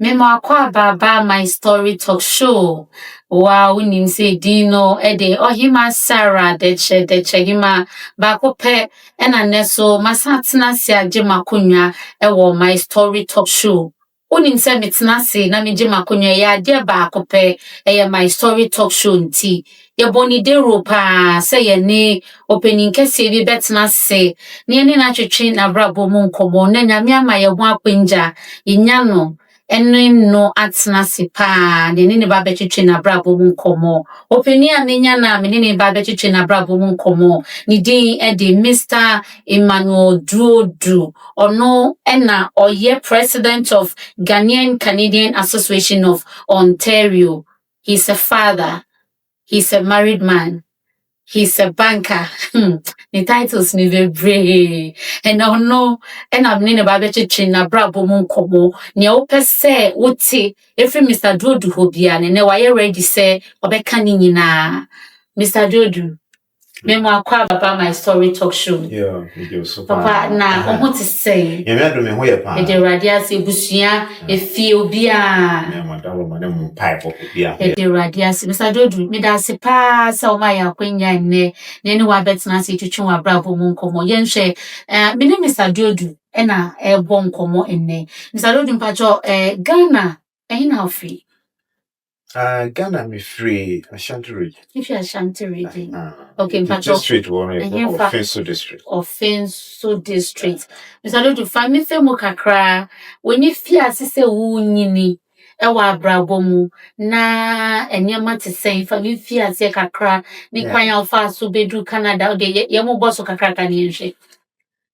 Memo akwa baba my story talk show. Wow, unim say Dino ede Ohemaa Sarah deche hima bako pe ena neso masatena se agye makonwa ewo my story talk show. Unim say metena se na megye makonwa ya ade bako pe my story talk show nti. Ye boni de ropa say ye ne opening kese bi betena se ne ne na twetwe na brabo mu nkomo na nyame ama ye ho akwenja inya no no atena se pa ne ba betwetwe na brabo mu nkomo openi anenya na me ne ba betwetwe na brabo mu nkomo ni din e de Mr. Emmanuel Duodo ono ena oye president of Ghanaian Canadian Association of Ontario. He's a father, he's a married man, he's a banker. The titles ni bebree. And no, and I'm nene ba betwetwe na brabo mu nkomo. Ne ope se wote every Mr. Duodo ho bia ne wa ye ready say obeka ni nyina. Mr. Duodo. Memo akwa baba my story talk show. Yeah, you so papa na omo te say. Ye me do me ho ye pa. E de radias ebusua efi obia. Me madawo mu pipe obia. E de radias Mr. Duodo me da se pa sa o ma ya kwanya ne wa betena se twetwe wa brabo mu nkomo. Ye nhwe me ne Mr. Duodo e na e bo nkomo enne. Mr. Duodo mpacho Ghana na free. Ghana me free Ashanti region. If you Ashanti region. Okay, mpacho. District one Offenso district. Offenso district. Mr. Duodo fa me fe mu kakra when you fia se wo nyini e wa brabo mu na enyema te sen fa me fia se kakra ni kwan ya fa so bedu Canada de ye mo boss kakra ka ni nhwe.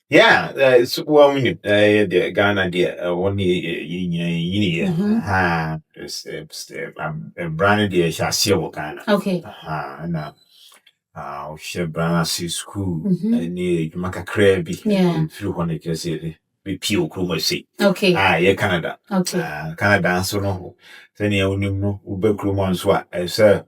Yeah, it's well the Ghana there one year ha brand there shall Ghana. Okay. Na she brand school ni maka krabi through one kese be pio kroma say. Okay. Yeah, Canada. Okay. Canada so no sene unim no ube kroma nso a say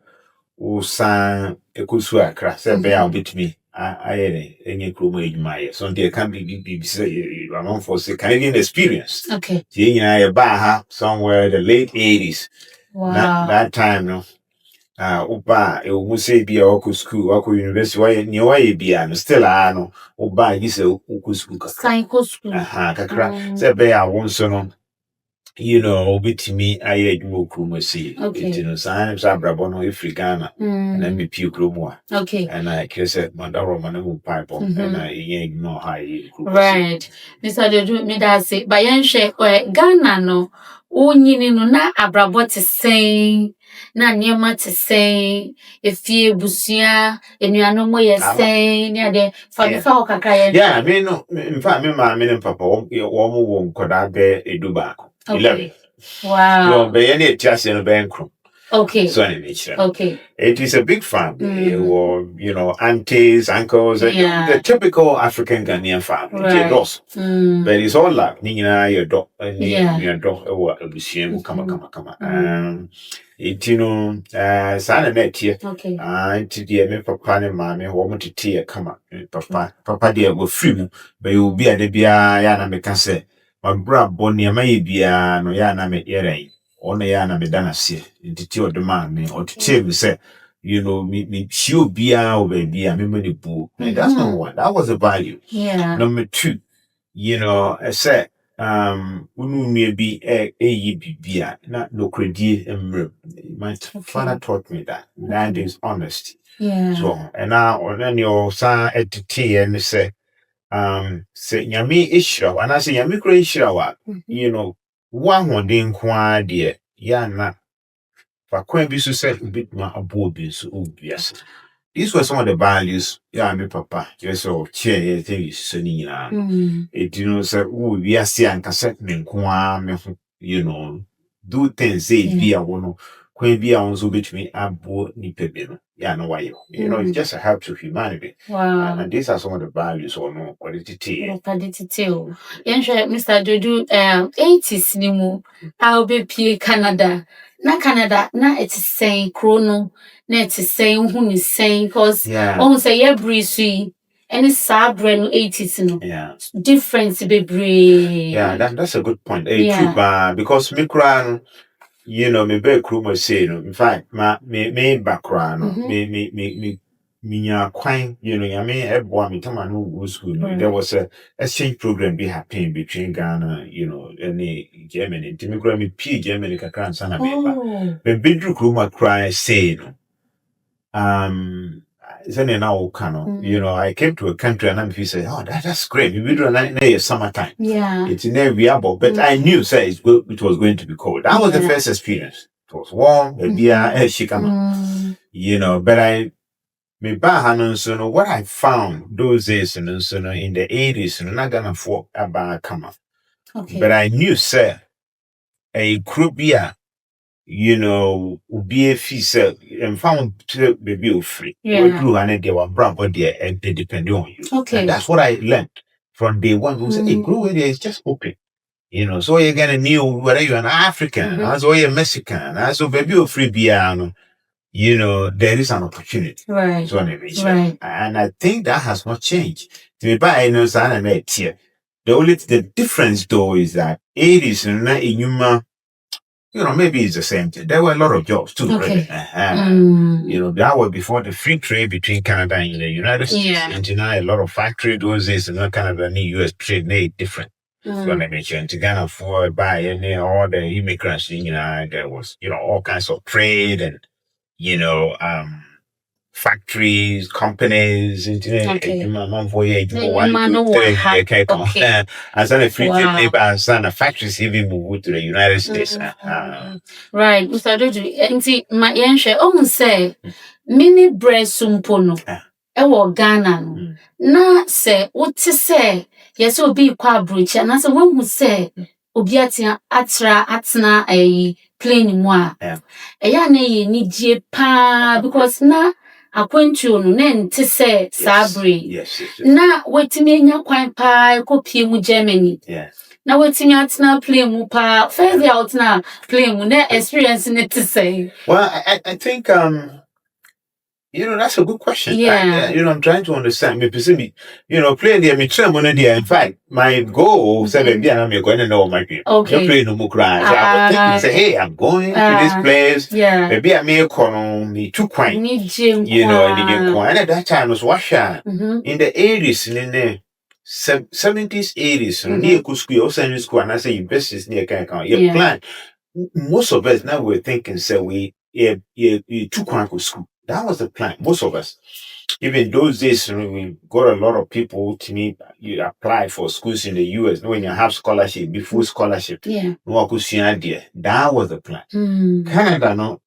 o san ekosu akra say be a obetimi any kroma ejuma so there can be say among for say Canadian experience. Okay. You ba somewhere the late 80s. Wow. That time no uba e wo say be a school or university why ni why be an still no uba you say uku school kakra say be a won so no obitimi aye adwo kroma say it no san brabo no Ghana and me pio kroma. Okay. And I said mandaro manu pipe and I ignore high. Right. Mr. Duodo me da say ba yen hwe Ghana no onyini no na abrabo te sen na niema te sen efie busua enuano mo ye sen ne ade fa ho kakra ye. Yeah, me no in fact me ma me ne papa wo mo wo nkoda be eduba 11. Wow. So be ye ne tiase no be nkro. Okay. So nature. Okay. It is a big family, or aunties, uncles, the typical African Ghanaian family. Right. But it's all like Nina, your dog, your dog, or a come. Sana net here. Okay. To dear me, papa and mammy, woman to tea, come up, papa dear, will free, but you will be at the Bia, Yana, me can say, my bra bonny, may be no yana me earring. Ona ya na medana sie ntiti odema me otete me say me show bia o baby a me the boo. That's number one. That was a value. Yeah. Number two, I said unu me be bibia na no credit my father taught me that is honesty. Yeah. So and now on your son etiti and say nyame ishra and I say nyame kro ishra wa one hoden kwa de ya na fa kwan bi so say bitma abo bi so obiase. These were some of the values me papa just so chair things so ni na it say we are see and cassette me kwa me do things say be a wono kwan bi a won so betumi abo ni pebi no no why it's just a help to humanity. Wow. And these are some of the values or no quality. Mr. Duodo 80s ni mu a obepie Canada na it is saying chrono na it is saying who is saying cause on say every sui any sabre no 80s no. Yeah. Difference bebree. Yeah, that's a good point. True, because me cry, you know, me be crew must say, in fact, me background, me kwine, you know, I mean, everyone, me time I know go school, there was a exchange program be happening between Ghana, you know, and Germany. Timmy me P Germany kakran sana me ba. Me bedru crew ma cry say, no. Now, you know, I came to a country and I'm saying, oh, that's great. We do a summertime. Yeah. It's inevitable, but I knew, say, it was going to be cold. That was the first experience. It was warm, maybe you know, but me so what I found those days, in the 80s, not gonna for about come up. But I knew, sir, a group beer. You know, be a fee and found baby free. We grew and they were brown, but they depend on you. Okay. And that's what I learned from day one. Who said, hey, grow area is just open. You know, so you're gonna know whether you're an African, as or you're Mexican, as or baby free piano, you know, there is an opportunity. Right. So right. And I think that has not changed. To me, by no sign and here. The difference though is that 80s and in you know, maybe it's the same thing. There were a lot of jobs too. Okay. You know, that was before the free trade between Canada and the United States. Yeah. And now a lot of factory those days, Canada and the US trade made different. So I mentioned to Ghana for buy and all the immigrants, you know, there was, you know, all kinds of trade and, you know, factories, companies, internet, as a free trade neighbor, and factories even move to the United States. Right, Mr. Dodu, and my young say, mini bread sumpono, Ghana, na say, what to say, yes, will be qua bridge, and as a woman who say, Obiatia atna a plain moi. Ni je pa because na akwantuo no na nte se sabre na wetimi nya kwan pa kopie mu Germany na wetimi atna play mu pa first out na play mu na experience ne te say. Well, I think you know, that's a good question. Yeah. You know, I'm trying to understand. You know, playing the in fact, my goal said maybe I'm going to know my dream. Okay. You're playing no more cries. I would think and say, hey, I'm going to this place. Yeah. Maybe I may call me too quiet. You know, and at that time was Washa in the 80s and in the 70s, 80s, near school, or sending school, and I say, business near Kankan. Your plan. Most of us now we're thinking, say, we too quiet school. That was the plan. Most of us. Even those days, we got a lot of people to me. You apply for schools in the US, when you have scholarship, before scholarship. Yeah. That was the plan. Canada, no,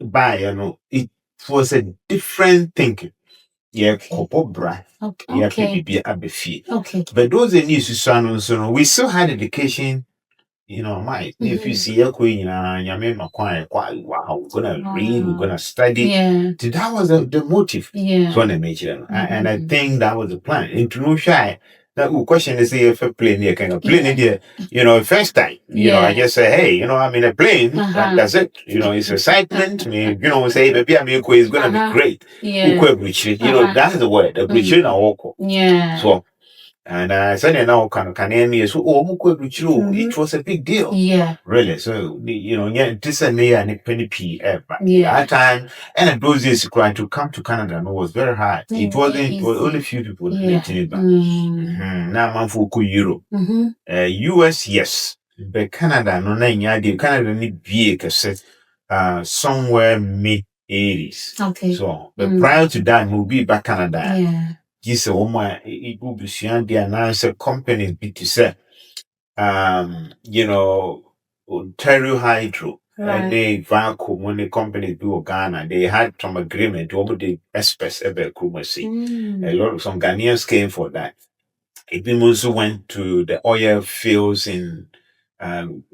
it was a different thinking. Yeah, bra. Okay. But those news, we still had education. You know, if you see a queen, wow, we're gonna read, we're gonna study. Yeah. That was the motive. Yeah. So and I think that was the plan. Into no shy. That question is if a plane here kind of plane here, you know, first time. You know, I just say, hey, you know, I'm in a plane. That's it. You know, it's excitement. You know, say maybe it's gonna be great. Yeah. You know, that's the word. The bridge Yeah. So and I said, now it was a big deal. Yeah. Really. So, you know, this and penny P. That time, and those days, to come to Canada was very hard. It was only few people Now, I'm for Europe. US, yes. But Canada, no, Canada need be somewhere mid 80s. Okay. So, but prior to that, we'll be back Canada. Yeah. This it will be the announcer companies be to say, you know, Ontario Hydro and they vacuum when the company do Ghana, they had some agreement over the express ever A lot of some Ghanaians came for that. It also went to the oil fields in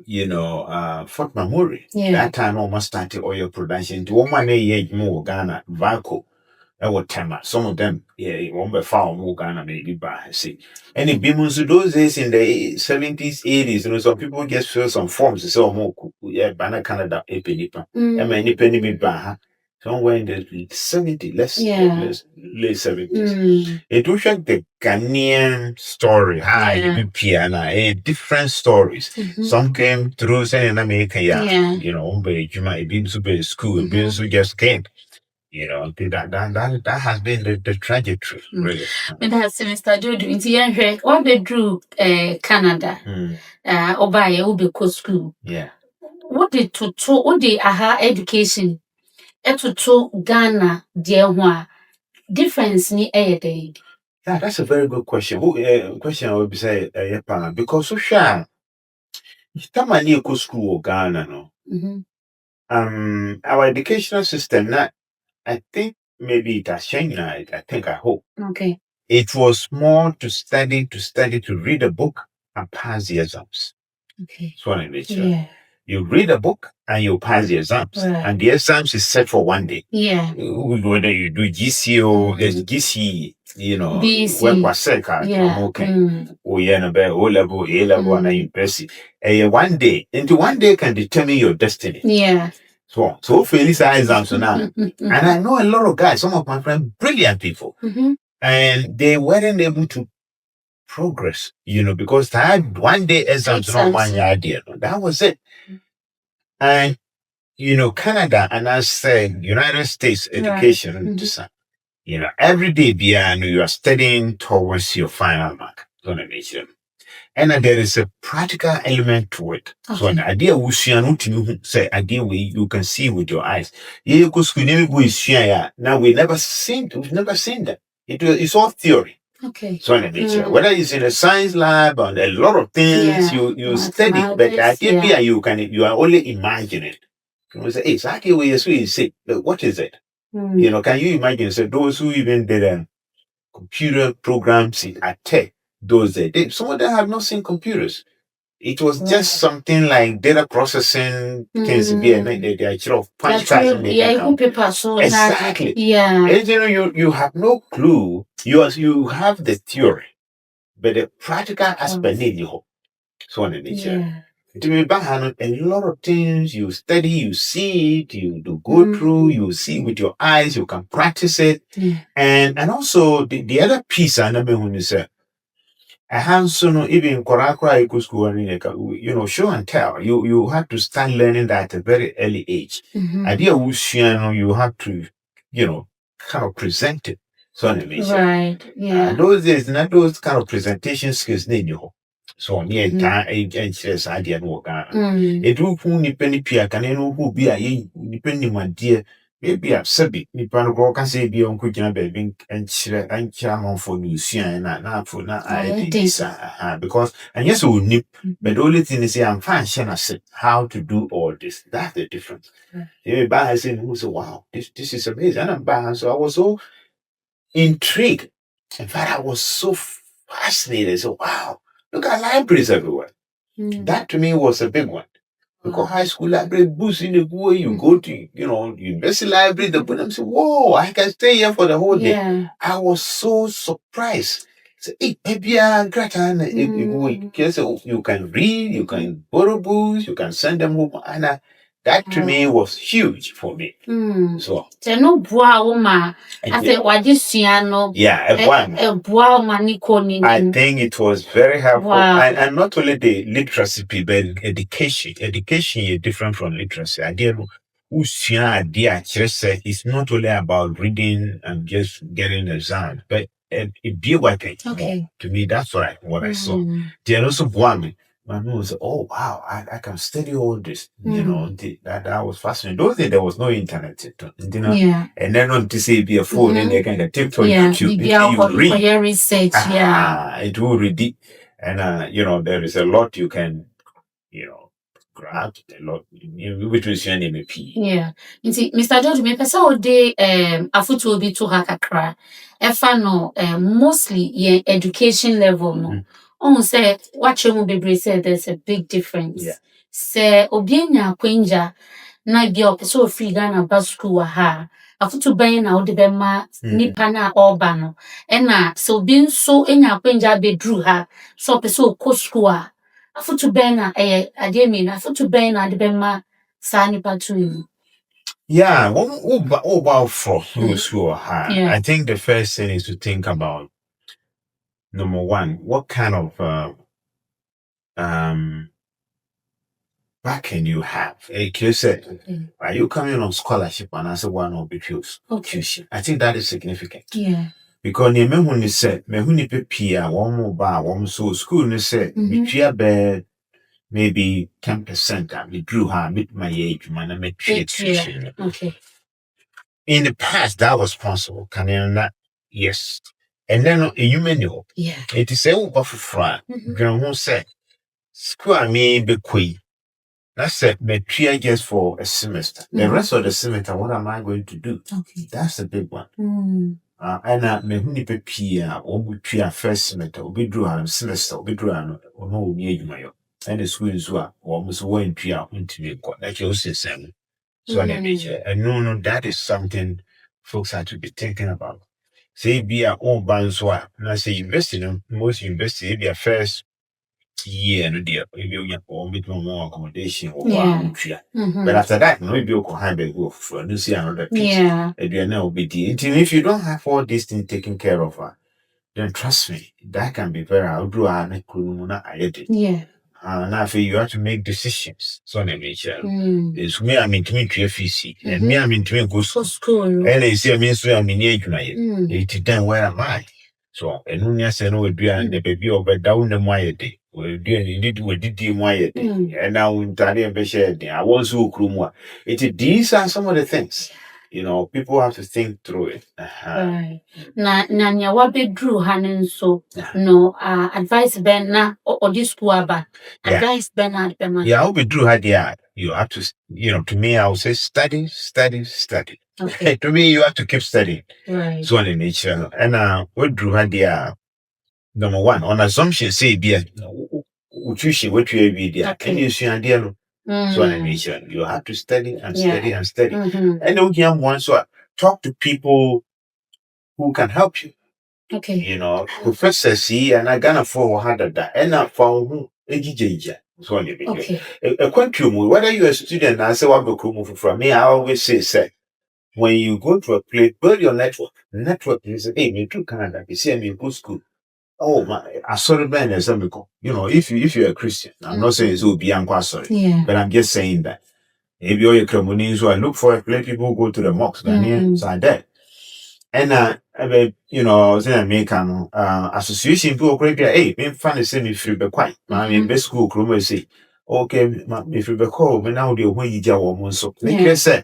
you know, Fort McMurray. That time almost started oil production. To one year more Ghana vacuum. Some of them, won't be found more Ghana maybe by see. And it been those days in the 70s, 80s, you know, some people just fill some forms to say, more, Banana Canada, a penny, and many penny be by. somewhere in the 70s, let's late 70s. It was like the Ghanaian story. Different stories. Some came through saying in America, you know, you might be super school, just came. You know, that has been the trajectory, really. And that's Mr. Duodo. Into Yanre, what they drew Canada, Obaye, Ubeko school. Yeah. What they what they aha education, to Ghana, dear one, difference ni day. Yeah, that's a very good question. Question I would be say, because so sure, time I need school or Ghana, no. Our educational system, not, I think maybe it has changed now. I hope. Okay. It was more to study, to read a book and pass the exams. Okay. So you read a book and you pass the exams. Right. And the exams is set for one day. Yeah. Whether you do GCAO, there's GC, you know, work was second. Okay. O level, A level, and university. One day, into one day can determine your destiny. Yeah. So finish exams now. And I know a lot of guys, some of my friends, brilliant people. And they weren't able to progress, you know, because I had one day exams not one idea. That was it. And you know, Canada and I said United States education, you know, every day beyond you are studying towards your final mark. And there is a practical element to it. Okay. So an idea we say idea you can see with your eyes. Now we've never seen that. It's all theory. Okay. So whether it's in a science lab and a lot of things you study, but the idea you are only imagining. You say, exactly what you say, but what is it? You know, can you imagine? So those who even did computer programs at tech, those days, some of them have not seen computers. It was just something like data processing things. They are punch cards. Exactly. Yeah. And you know, you have no clue. You have the theory, but the practical aspect need you. So on the nature. To me, a lot of things you study, you see it, you go through, you see with your eyes, you can practice it. And also the other piece I never when you say a hands on even Korakra school, you know, show and tell. You have to start learning that at a very early age. Idea you have to, you know, kind of present it. So right. Yeah. Those days, not those kind of presentation skills need you. So near time and idea no Ghana. It will pull penny pia can who be a depending my dear. Maybe a sabi nipa no go can say be on quick baby and chira for you and not for now because and yes we nip but the only thing is I'm fine how to do all this. That's the difference. Everybody has seen who say wow this is amazing and I'm bad. So I was so intrigued. In fact, I was so fascinated. So wow, look at libraries everywhere. That to me was a big one. Because high school library, books in the way you go to, you know, university library, the book, I'm saying, whoa, I can stay here for the whole day. I was so surprised. So, hey, maybe you can read, you can borrow books, you can send them home. And that to me was huge for me. So, I think it was very helpful. And not only the literacy, but education. Education is different from literacy. It's not only about reading and just getting exams, but it be working. Okay. To me, that's what I saw. They also want me. My mom was, oh wow, I can study all this. You know, that was fascinating. Those days there was no internet, you know. And then on to say be a phone and they kind of TikTok, YouTube, you read. For research, it will read. And you know, there is a lot you can, you know, grab a lot which is your name. Yeah. Mr. George, me pesa o de afutu bi to ha kakra. Efa no mostly your education level no. On say what you be say there's a big difference. Yeah. Say obi nya akwenja na bi o pesa o free Ghana ba school ha. Afutu ban na o de be ma nipa na oba no. E na so obi nso enya akwenja be dru ha. So pesa o ko school a afutu ben na ade mi na afutu ben na ade be ma sa nipa tu. Yeah, what about for school? I think the first thing is to think about number one, what kind of backing you have. You said, are you coming on scholarship and answer one of the choose? Okay. I think that is significant. Yeah. Because near me when they said, me who ni pia one more bar, one so school they said, be maybe 10% and we drew her meet my age, man, I met tuition. Okay. In the past, that was possible. Can you not? Yes. And then you know, yeah, it is a of frat. Grandma said, school I mean be queen. That's it. Me three just for a semester. The rest of the semester, what am I going to do? Okay. That's a big one. And me who nipe pia, we three first semester, we drew our semester, we drew our no near you. And the school is what almost one three into me. That's your system. So and no, that is something folks have to be thinking about. Say be our own bandswa. And I say investing, most university be a first year no dear, maybe you have a bit more accommodation or but after that, no, maybe you can have a go for and see another piece. Yeah. And you are now be if you don't have all these things taken care of, then trust me, that can be very outdoor. Yeah. Now you have to make decisions. So let me share. It's me, I mean, to me, and me, I mean, to me, go school. And they say, I mean, so I mean, it then where am I? So, and when you say, no, we do the baby over down the my day. We do indeed, we did the my day. And now in Tanya Beshed, I was who Krumwa. These are some of the things. People have to think through it. Right. Na wabe drew hanen so no advice ben na or this school advice ben na yeah, I'll be drew had you have to to me I would say study. Okay. To me you have to keep studying. Right. So in nature and what drew had number one on assumption say be utushi what you be there and you see idea so in nature you have to study and study and study. And then young ones so talk to people who can help you. Okay. Professor C and I gonna for had that and I found a so okay. A country whether you're a student and say what book from me, I always say when you go to a place, build your network. Network is me to Canada, you see me go school. Oh my, I saw the band as if you're a Christian, I'm not saying it will be sorry, but I'm just saying that if you're a Cremonese, so I look for a place people go to the mosque, Ghanaian, so I did. And I was in American association people great hey, me fan say me free be quite. Man, best school chrome say, okay, if you be call me now the when you jaw so. Like say,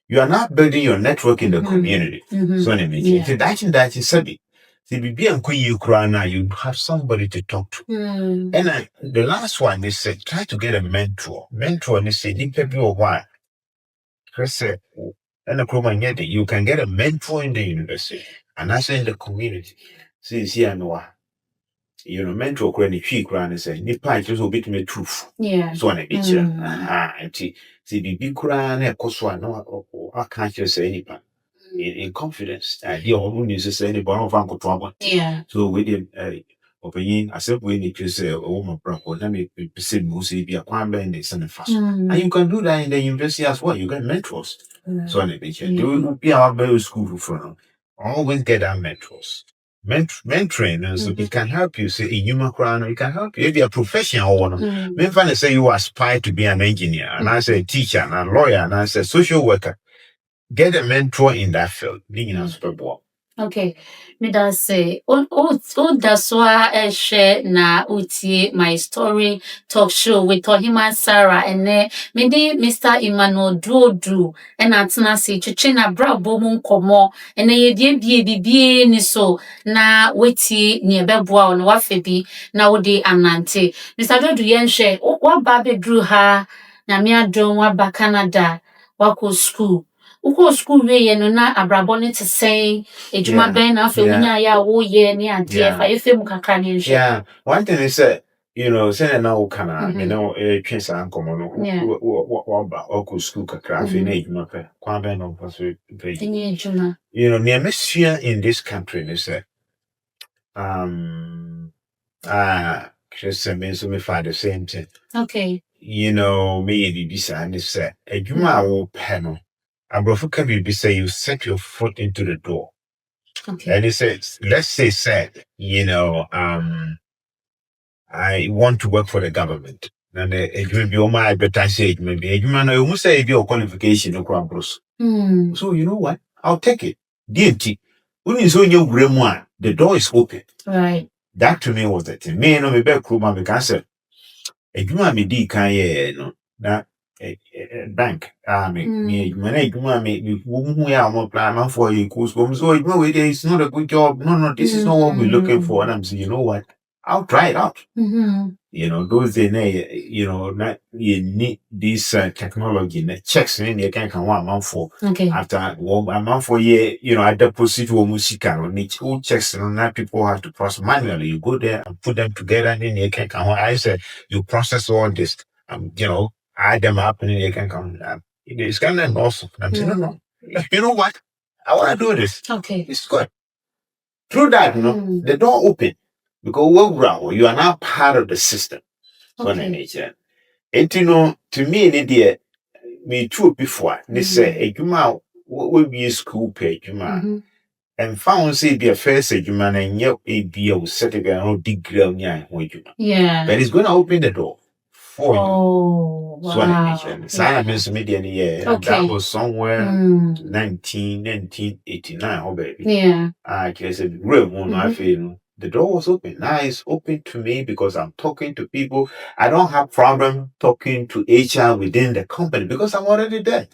you are not building your network in the community. So that is said. See, be and you cry now, you have somebody to talk to. And the last one they said, try to get a mentor. Mentor, they say, why? Chris said, and the you can get a mentor in the university and also in the community. See, I know. Mentor credit fee crown say nipa just will bit me truth. Yeah. So on a bit. See the big crown a coswa no I can't just say nipa. In confidence. The own is say any born of uncle trouble. Yeah. So with him opinion, I said we need to say oh my brother, let me say Musi be a quan band is and fast. And you can do that in the university as well. You get mentors. So on a bit. Do not be our very school for always get our mentors. Mentoring, so it can help you. Say, in human crown, it can help you. If you're a professional one, men find say you aspire to be an engineer, and I say a teacher, and a lawyer, and I say social worker. Get a mentor in that field. Being a super bowl. Okay, me that say, that's why share na uti my story talk show with Ohemaa Sarah and me di Mr. Emmanuel Duodo and atena se chichi na brabo mu nkomo and ye bie ni so na weti ni ebeboa on wafe bi na wodi anante. Mr. Duodo yen share wa ba be drew ha na me adon wa ba Canada wako school. Uko school we no na abrabo ne te say ejuma ben na afa wunya ya wo ye ne ade fa efe mu kakra ne nhwe. Yeah, one thing is say say na wo kana twen sa nkomo no wo ba oko school kakra afa na ejuma pe kwa ben no so pe ne ejuma. Near messia in this country is say Christian means we find the same thing. Okay. Me the bisa and say ejuma wo pe no Abrofuka will say you set your foot into the door. Okay. And he says, let's say I want to work for the government. And it will be on my advertising, maybe a man I almost say your qualification no crumbles. So you know what? I'll take it. DNT. When you saw your grimoire, the door is open. Right. That to me was the thing. Me no me back crew man because adwuma me di kan yɛ no na bank me adwuma me wo mu ya mo plan man for you course so adwuma we there is not a good job, no this is not what we're looking for, and I'm saying, you know what, I'll try it out. You know, those days, you know, not you need this technology that checks in you can come 1 month for after 1 month for year, you know, I deposit one musica on each all checks and now people have to process manually. You go there and put them together and then you can come. I said you process all this, you know, add them up and then you can come. It's kind of awesome. I'm saying, no, you know what? I want to do this. Okay. It's good. Through that, you know, the door open. Because you are now part of the system. So nature. And you know, to me, me too before. They say, a will be a school page, and found say be a first human and yet a be a setting a degree on your yeah. But it's going to open the door for you. Oh, So nature. Silence media, yeah. That was somewhere 1989, oh baby. Yeah. I said, real one, I feel the door was open. Now it's open to me because I'm talking to people. I don't have problem talking to HR within the company because I'm already there.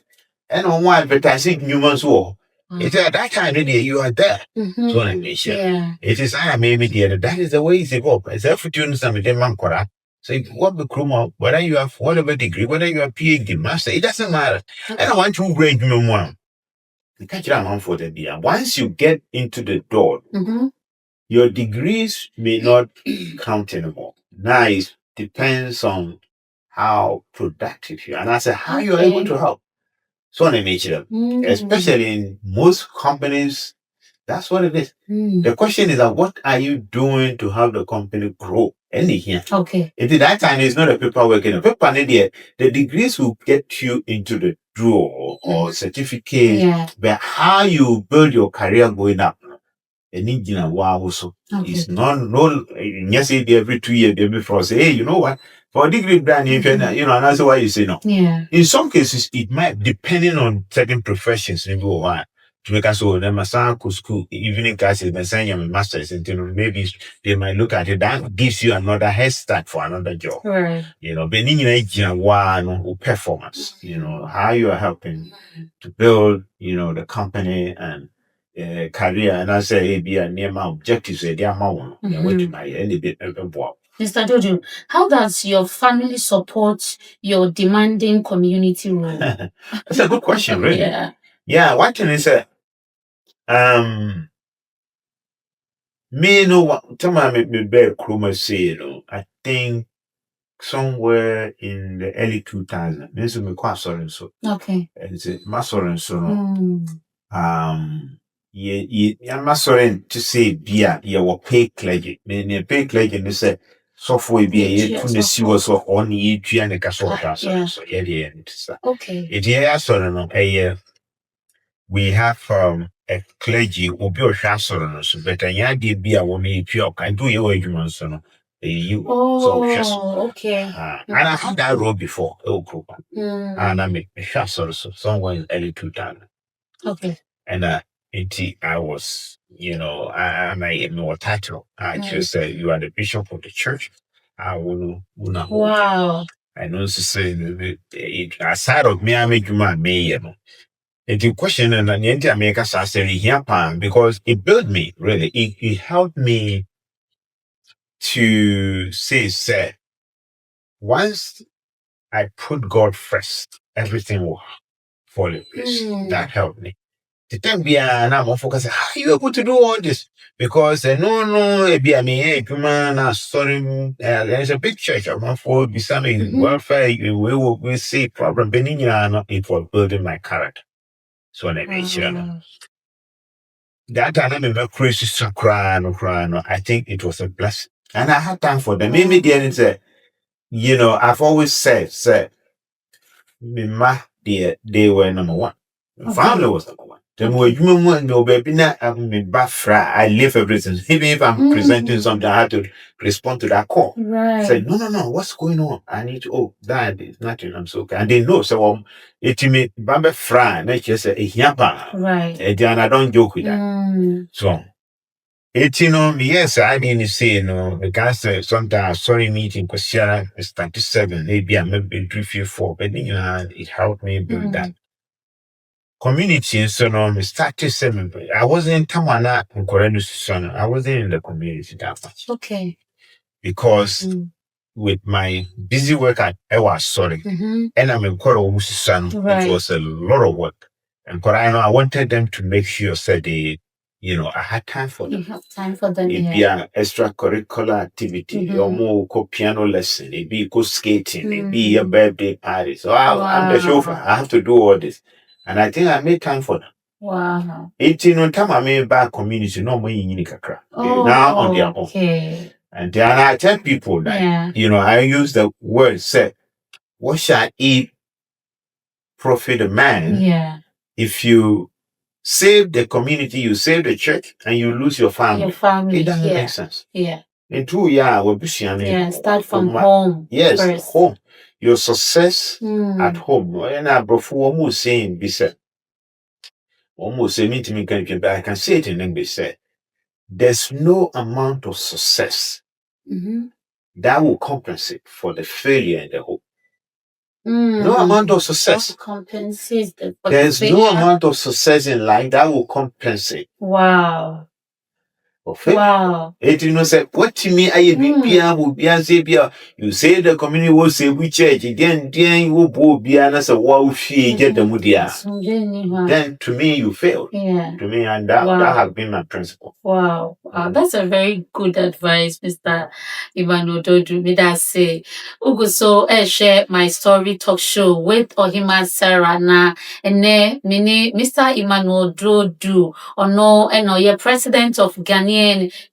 And on one advertising humans war. It's at that time you are there. So I mean, yeah. It is I am maybe there. That is the way it's evolved. It's a fortune some of them man. So what the crew, whether you have whatever degree, whether you have PhD, master, it doesn't matter. And I want to grade human one. Once you get into the door, your degrees may not count anymore. Now it depends on how productive you are. And I said, how you are able to help. So on a nature, especially in most companies, that's what it is. The question is that what are you doing to help the company grow? Anything. Okay. At that time, it's not a paperwork. In a paper, the degrees will get you into the draw or certificate. Yeah. But how you build your career going up, and engine wow also it's not no yes every 2 years before say, hey, you know what, for a degree brand you know, and that's why you say no. Yeah. In some cases it might, depending on certain professions, maybe why to make us so them school evening classes then send you a master's into, maybe they might look at it, that gives you another head start for another job. Right. You know, but no performance, you know, how you are helping to build, you know, the company and career, and I say be a near my objectives, a dear mount, to my any bit of work. Mr. Jojo, how does your family support your demanding community role? That's a good question, really. Yeah. One thing is me no what tell me bear Kruma say, you know, I think somewhere in the early 2000s, this is me quite sorry so. Okay. And it's my sorry so I'm not sorry to say beer, you will pay clergy. Meaning pay clergy and say software be a to the sea was on ye and a castle. So yeah, okay. It we have a clergy will be a shasson, so but a yadi be a woman pure can do your arguments on you. Oh, okay. And I had that role before, and I make a shasson somewhere in early 2000. Okay. And I was, you know, I'm a more title. I just say you are the bishop of the church. I will not hold. Wow. I know to say aside of me, I make you my mayor. It's a question and an anti America say here, because it built me really. It helped me to say, once I put God first, everything will fall in place. That helped me. The time be an I'm focus. How are you able to do all this? Because no, be a me, man, sorry, there's a big church. I'm for be something welfare. We see problem. Benign, it was building my character. So I mentioned that time I'm crazy so crying. I think it was a blessing, and I had time for them. Maybe the end say, you know, I've always said, me ma, they were number one. Family was number one. Then when you know, baby, me bafra, I leave everything. Even if I'm presenting something, I have to respond to that call. Right. Say, no, what's going on? I need to, oh, that is nothing, I'm so okay. And they know, so, it me, bambe fra, na just say, right. And I don't joke with that. So, yes, I didn't say, because sometimes sorry meeting, because it's 37, maybe I'm maybe 3, 4, but it helped me build that. Community, so no, me started 7. I wasn't Tamana in Korean son. I wasn't in the community that much. Okay. Because with my busy work at Ewa, sorry, and I'm in Koro son, it was a lot of work. And I wanted them to make sure that they, I had time for them. You have time for them. It be an extracurricular activity, or more piano lesson, it be skating, it be a birthday party. So I'm the chauffeur. I have to do all this. And I think I made time for them. Wow. 18 time I made back community, no more in Kakra. Now on their own. And then I tell people that, I use the word, say, what shall it profit a man if you save the community, you save the church, and you lose your family? It doesn't make sense. In 2 years, we'll be start from home. Yes, first. Home. Your success at home. And I before almost saying, be said, almost say me to me, I can say it in English, say, there's no amount of success that will compensate for the failure in the hope. No amount of success. There's no amount of success in life that will compensate. Wow. Wow. It say what to me I be you say the community will say we church then you will be an say wow fee get the mudia. Then to me you failed. To me, and that has been my principle. Wow. That's a very good advice, Mr. Emmanuel Dodu. Me that say Ugo so share my story talk show with Ohemaa Sarah na ene mini Mr. Emmanuel Dodu ono ye president of Ghanaian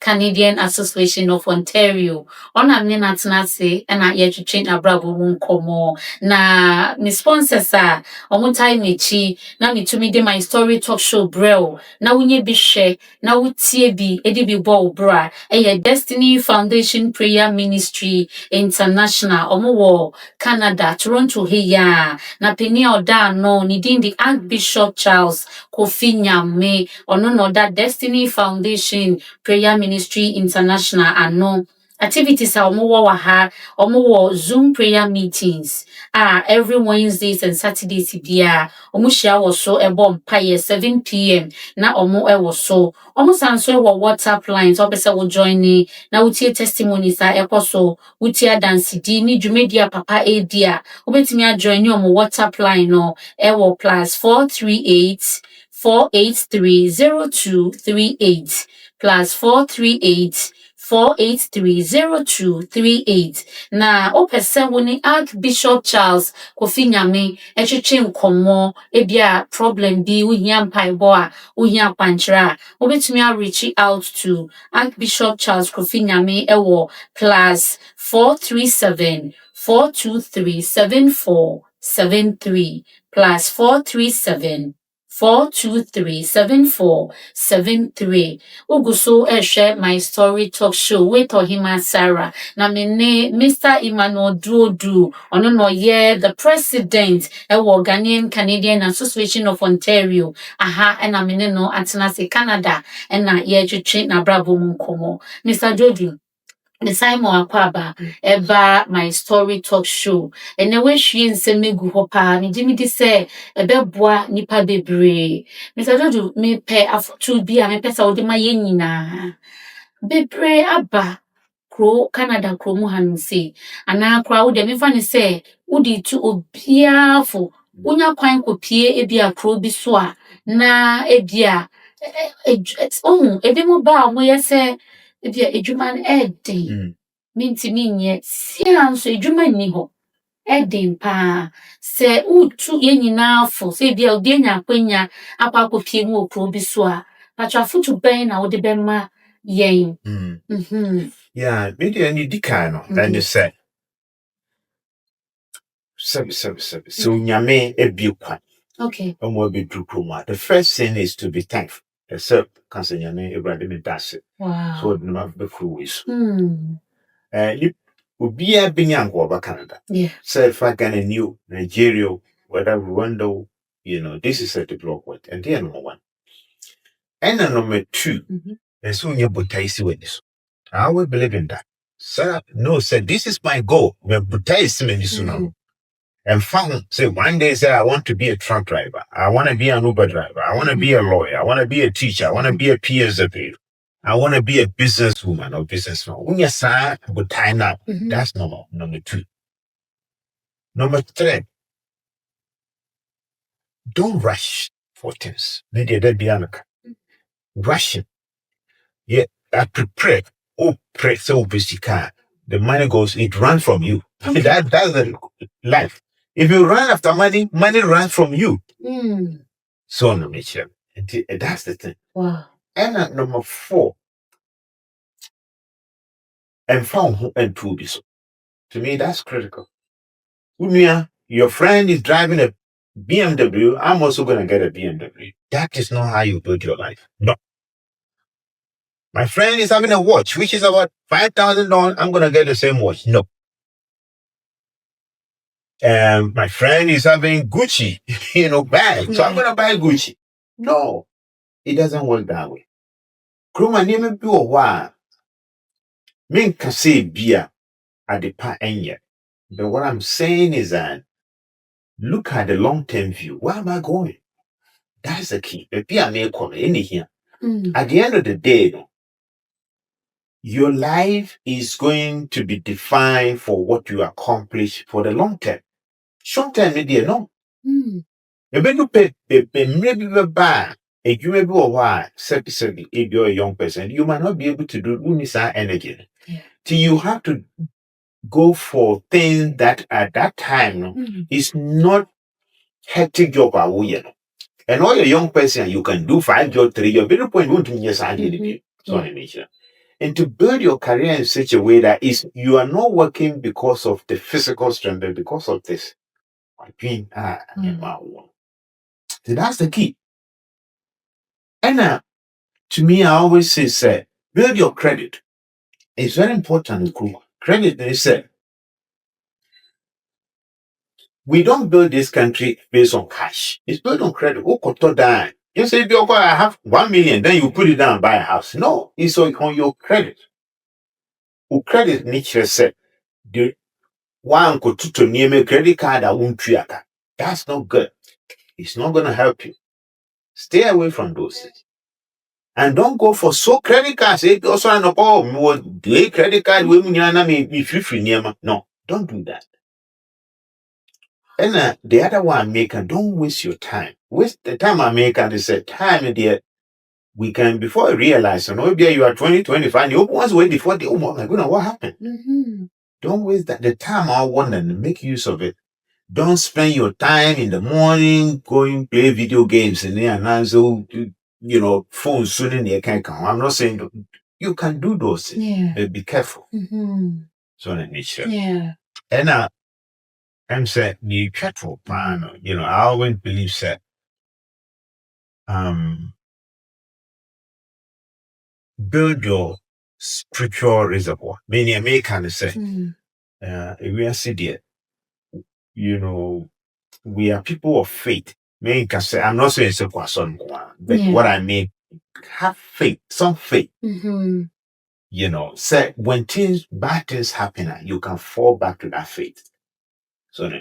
Canadian Association of Ontario. Ona me na tena se na ye twetwe abrabo mu nkomo na me sponsors a omo time mechi na me tumi de my story talk show brel na wunye bi hwe na wutie bi edi bi bo bra Destiny Foundation Prayer Ministry International omo wo Canada Toronto here na peni oda no ni din di Archbishop Charles Kofi Nyame ono no that Destiny Foundation Prayer Ministry International ano activities are omo Zoom prayer meetings every Wednesdays and Saturdays bia omo share wo so ebo mpaye 7 p.m. na omo so omo sanso wo WhatsApp lines obese wo join ni na wutie testimonies ekoso wutie dance di ni dwumedia papa edia obetimi a join ni omo WhatsApp line no +438 4830238 +438 4830238 na opese woni Archbishop Charles Kofi Nyame etwetwe nkomo ebia problem bi uhia mpaibo a uhia kwankyera obetumi a reach out to Archbishop Charles Kofi Nyame +437 423 7473 +437 423 7473. Uguso share my story talk show with Ohemaa Sarah. Na mene Mr. Emmanuel Duodo ono no the president Ghanaian Canadian Association of Ontario. Na mene no atena se Canada na ye twetwe na brabo mu nkomo. Mr. Duodo the Simon Akwaba eba my story talk show ene we hwie nsem ho pa me gimi di se ebeboa nipa bebre Mr. Dodo me pe afotu bi a me pesa wo de ma ye nyina bebre aba kro Canada kro mu hanu se ana kra wo de me fa ne se wo di tu obiafo wonya kwan kopie ebia kro bi so a na ebia ebi mo ba mo yese ebia edwuma no eden minti minye sia nso edwuma ni ho eden pa se utu ye nyina afo se bia odi nya akwanya akopie mu okro bi so a patrafotu ben na wode bema yen yeah media ni dika no and you say so nyame ebie kwa Okay. The first thing is to be thankful. Except Kansanyane Ibrahim Dasi. Wow. So the number of the crew is. You would be a binyan over Canada. Yeah. So if I can new Nigeria, whether Rwanda, this is a development. And the number one. And number two, and soon your botaisi with this. I will believe in that. Sir, no, sir, this is my goal. We're botaisi. And found, say, one day, say, I want to be a truck driver. I want to be an Uber driver. I want to be a lawyer. I want to be a teacher. I want to be a PSW. I want to be a businesswoman or businessman. When you say, but time up, that's number two. Number three, don't rush for things. Maybe that be rushing. Yeah, I prepare. Oh, pray so busy car. The money goes, it runs from you. Okay. That's the life. If you run after money, money runs from you. So, no, Michelle. That's the thing. Wow. And at number four, and found who and two this. To me, that's critical. Unia, your friend is driving a BMW. I'm also going to get a BMW. That is not how you build your life. No. My friend is having a watch, which is about $5,000. I'm going to get the same watch. No. My friend is having Gucci, bag. So I'm going to buy Gucci. No. It doesn't work that way. Kruma name be a while. Men can say beer at the part end yet. But what I'm saying is that look at the long-term view. Where am I going? That's the key. At the end of the day, your life is going to be defined for what you accomplish for the long term. Short term, no. You better maybe bad. If you may be a while, if you're a young person, you might not be able to do unisa energy. Till you have to go for things that at that time is not hectic job. And all your young person, you can do 5 jobs, 3 jobs. But point won't mean yes, and to build your career in such a way that is you are not working because of the physical strength, but because of this. So that's the key. And to me, I always say, build your credit. It's very important. Credit, they say. We don't build this country based on cash. It's built on credit. You say, I have 1 million, then you put it down and buy a house. No, it's on your credit. Credit nature said, the one could to name a credit card that won't triaka. That's not good. It's not going to help you. Stay away from those things. And don't go for credit cards. Also, do credit card. No, don't do that. And the other one, don't waste your time. Waste the time I make, and they said, time, dear, we can, before I realize, maybe you are 20, 25, you once wait before the, oh my goodness, what happened? Don't waste that. The time I want and make use of it. Don't spend your time in the morning going play video games and so phones soon in the can't come. I'm not saying you can do those things, but be careful. So nature. Yeah. And I'm saying be careful, man. I always believe that build your spiritual reservoir. Many Americans say, we are there. We are people of faith. Many can say, I'm not saying it's a person, but what I mean, have faith, some faith. Say when bad things happen, you can fall back to that faith. So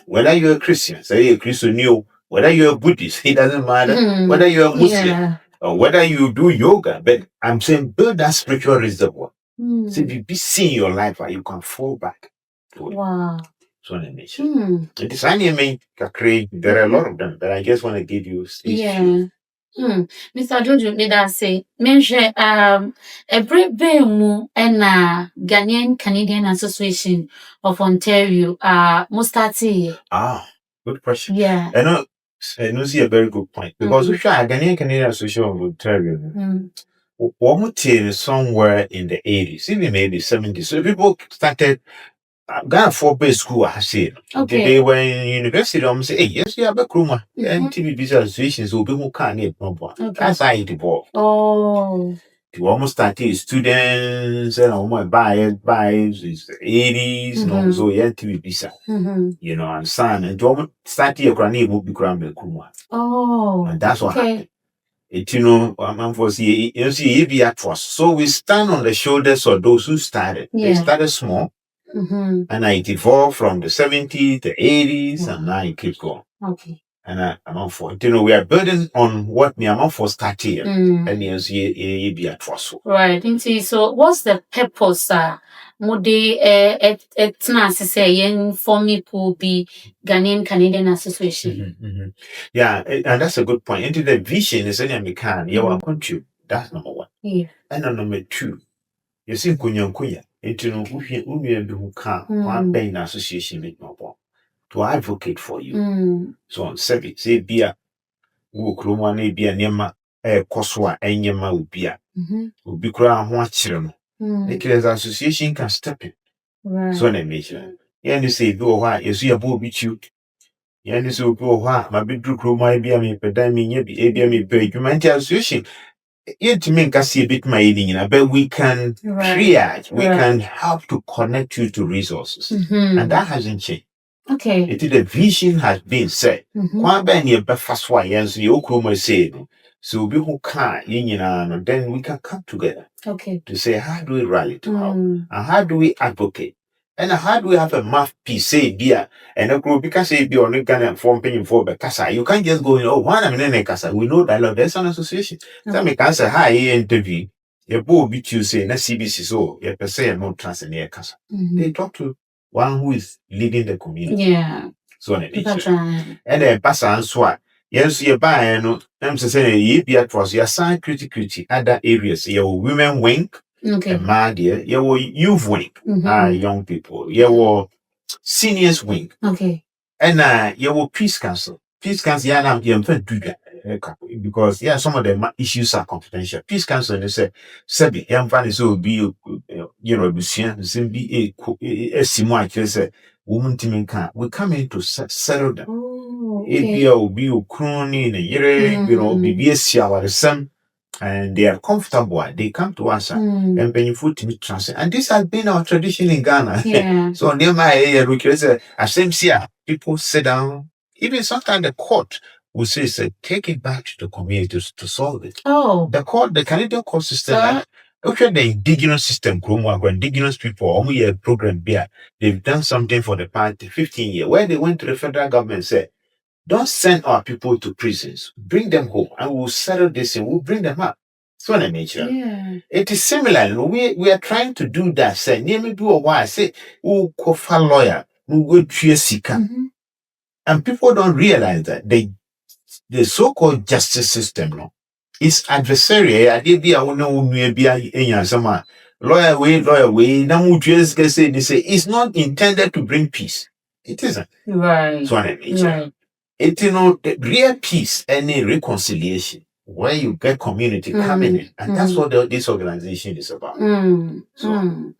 whether you're a Christian, say you're a Christian, whether you're a Buddhist, it doesn't matter. Whether you're a Muslim or whether you do yoga, but I'm saying build that spiritual reservoir. So if you be seeing your life, you can fall back to it. Wow. So it is there are a lot of them, but I just want to give you Mr. Jojo, did I say, mention a brave mu and Ghanaian Canadian Association of Ontario Mustati. Good question. Yeah. I know see a very good point. Because we try Ghanaian Canadian Association of Ontario. Somewhere in the 80s, even maybe 70s. So people started Ghana for base school I say. Okay. They were in university. I'm say, hey, yes, you have a crew. And TV associations will be who can't need no more. That's how it evolved. Oh. You almost started students and almost by the 80s, no, so yeah, TV visa, you know, and son, and to almost started a granny will be crammed. Oh. And that's what happened. It, you know, I'm for see, you see, be at first. So we stand on the shoulders of those who started. They started small. And it evolved from the 70s, the 80s, and now it keeps going. Okay. And I'm for, you know, we are building on what me I'm for starting. And you see, be at first. Right. So, what's the purpose? Mode it's not to say inform people be Ghanaian Canadian Association. Yeah, and that's a good point. Into the vision is any American, you are country. That's number one. Yeah. And number two, you see Kunyankuya. Into no who can one pain association with no more to advocate for you. So on say beer who Krumane be a nema Koswa and Yama Ubia. Ubi Kra Huachron. The association can step in. Right. So they measure. You say, do why you see a boy beat you. You so go why my big group might be a me, but I mean, you be a me pay. You might association. Yet to make us see a bit my eating, but we can triage, we can help to connect you to resources. And that hasn't changed. Okay. It is the vision has been set. Quite many of the first one, yes, you come say, so we who can't, then we can come together. Okay. To say, how do we rally to help? And how do we advocate? And how do we have a mouthpiece, say, beer, and a group because say, be on Ghanaian form paying for the Casa. You can't just go in, oh, one minute in Casa. We know that there's an association. So, me can say, hi, interview. Your boy beat you say, na CBC, so, you per se, no trans in your Casa. They talk to one who is leading the community. Yeah. So, and then pass on swat. Yes, you buy, no, I'm saying, you be at was your sign criticality, other areas, your women wing. Okay. And my dear, you were youth wing, young people. You were seniors wing. Okay. And you were peace council. Peace council, yeah, now you can't do that because some of the issues are confidential. Peace council, they say, Sebi, young families will be, you know, be a similar case, woman team can. We come in to settle them. Okay. Will be a crony in a year, you know, be a some. And they are comfortable. They come to us and when you food to transit. And this has been our tradition in Ghana. Yeah. So near my area, we can say, people sit down. Even sometimes the court will say, take it back to the community to solve it. Oh. The Canadian court system, okay, the indigenous system, where indigenous people, only a program there, they've done something for the past 15 years, where they went to the federal government and said, don't send our people to prisons. Bring them home and we'll settle this and we'll bring them up. So in nature. Yeah. It is similar. We are trying to do that. Say, near me do a while. Say, we'll call for lawyer. We'll go to a seeker. And people don't realize that the so-called justice system is adversarial. They be a lawyer way. Now we just say it's not intended to bring peace. It isn't. Right. So in nature. Right. It's, the real peace and reconciliation where you get community coming in. And that's what this organization is about. Mr.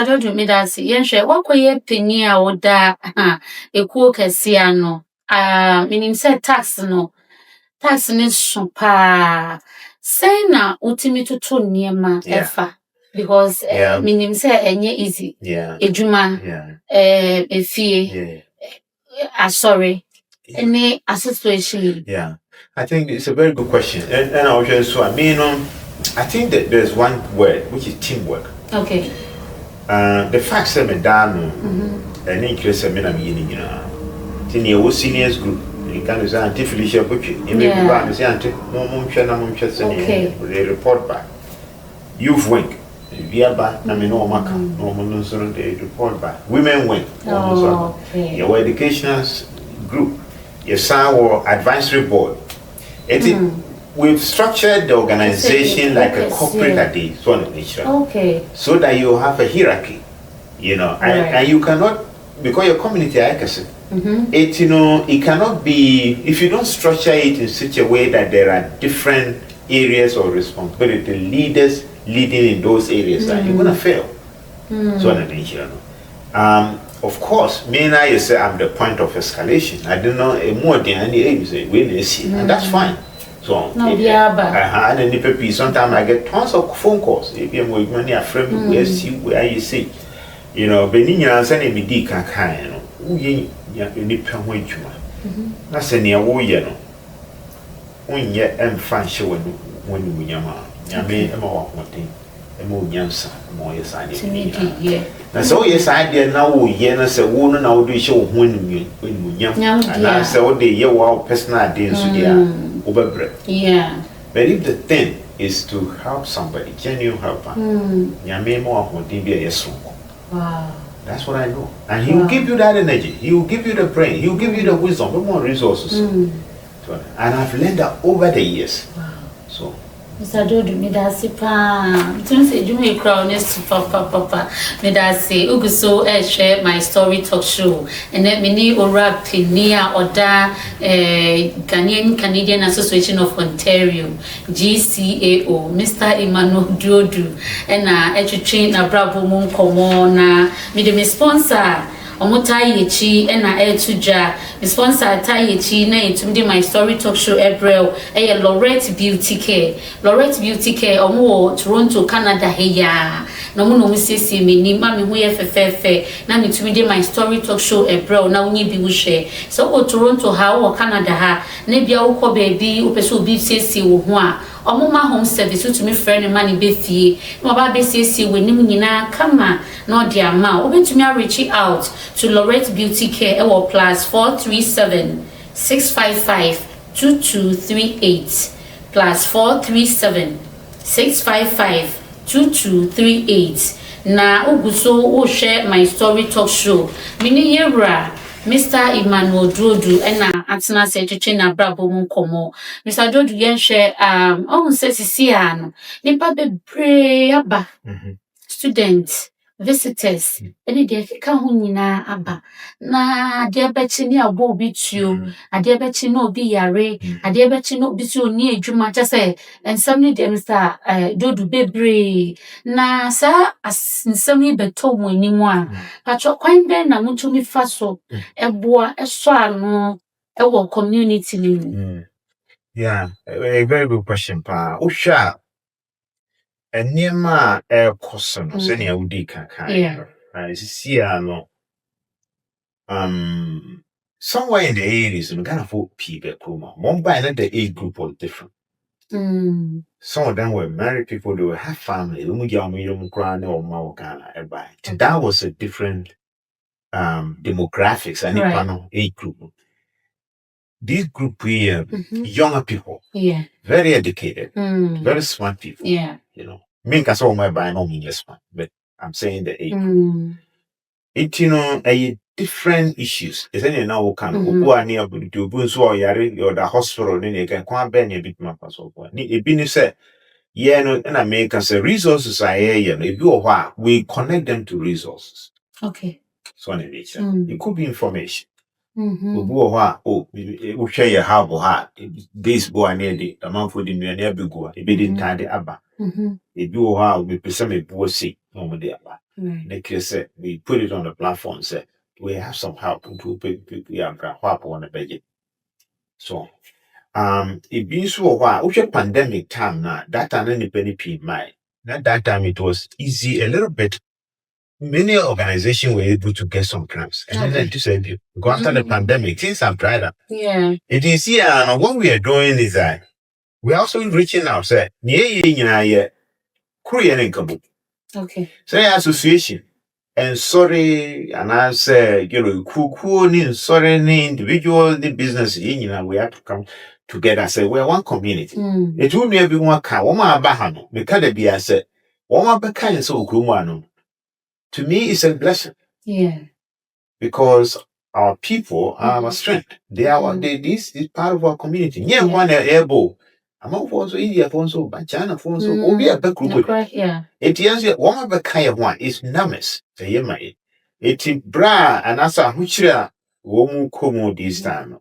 Dodo, me that's it. What could you penny or that a cook as no? Meaning said tax no. Tax is super. Say na ultimate to near efa. Because meaning say any easy. Yeah. Ejuma. A fee. Sorry. Any association? Yeah, I think it's a very good question. And I was just I think that there's one word which is teamwork. Okay. The fact that me down and interest me na me you seniors group. You can say anti Felicia Butchie. You may be say anti they report back. Youth wing. Viaba na me no maka no they report back. Women wing. Okay. Your educational group. Yes, our advisory board. We've structured the organization like a corporate idea, so that you have a hierarchy, and you cannot, because your community, it cannot be, if you don't structure it in such a way that there are different areas of responsibility, leaders leading in those areas, you're gonna fail. So Of course, me and I say I'm the point of escalation. I don't know more than any age say and that's fine. So no, and then the sometimes I get tons of phone calls. If you're with money, a friend where you see, you know, Benin sending me D kaka, you know, you that's a near war, you know. When yet and fan show when you yama, yame, and more one thing. More yamsa, more yes, I did. And so, yes, I did now, yen, say, woman, now do show when you yam, and I say, oh, the year wow, personal days, over bread. Yeah. But if the thing is to help somebody, genuine helper, yame more what they be a yes. Wow. That's what I know. And he will give you that energy, he will give you the brain, he will give you the wisdom, but more resources. So, and I've learned that over the years. Wow. So, Mr. Duodo, me da se pa. Tun say you make crowd next papa. Me da se uguso share my story talk show. And then me ni ora penia oda Ghanaian Canadian Association of Ontario, GCAO, Mr. Emmanuel Duodo. And train na brabo mum komo na me de me sponsor Omotayechi ena etuja the sponsor Tayechi na etumde my story talk show April Lorette Beauty Care omo Toronto Canada heya na mo no sisi me ni ma me ho ye fefefe na me tumde my story talk show April na unyi bi wo hwe so Toronto ha wo Canada ha na bia wo ko baby wo pese obi sisi wo ho a Omuma home service to me friend money be fee. No ba be see we nim nyina kama no dia ma. Obetumi reach out to Lorette Beauty Care ewo +437 655 2238 +437 655 2238 na oguso wo share my story talk show. Mini yebra Mr. Emmanuel Duodo ena atena se twetwe na brabo mu komo Mr. Duodo yen share on se sisi ano nipa bebre aba students visitors eni de ka ho nyina aba na de bechi ni abo obi tuo ade bechi no obi yare ade bechi no obi tuo ni adwuma cha se ensam ni de Mr. Duodo bebre na sa nsam ni beto mo animu a patro kwan be na mutumi faso eboa eso ano ewo community ni yeah, a very good question pa usha enema kosono se ne awudi kaka see no somewhere in the 80s we kind of people one by the age group was different. Some of them were married people, they will have family. That was a different demographics and age group. This group here, younger people, very educated, very smart people. You know, me can say my by no means smart, but I'm saying the age group. It a different issues. Is any now can who are near to Bunso or the hospital, then you can quite bend a bit more possible. It been said, yeah, no, and I make us resources. If you are we connect them to resources. Okay. So it could be information. We share your harbor this boy near the amount for the near big go, it didn't tie the abba. If you are we present a boy sick over there. The case said we put it on the platform, said we have some help to we have on the budget. So it been so a while, which pandemic time now, that time any penny p my that time it was easy a little bit. Many organizations were able to get some grants. And then to say go after the pandemic, things have dried up. Yeah. It is here and what we are doing is that we're also reaching out, say, Korean and Kabu. Okay. Say association. And sorry, and I say, sorry, individual, the business, we have to come together. Say, we're one community. It will never be one car. One bahano, because be I said, one kind so kumano. To me, it's a blessing. Yeah. Because our people are our strength. They are this is part of our community. Yeah, one airbow. I'm also India for so, but China for so, will be a back group. Yeah. It is one of the kind of one is numbers. It's bra and as a huchra womu como this time.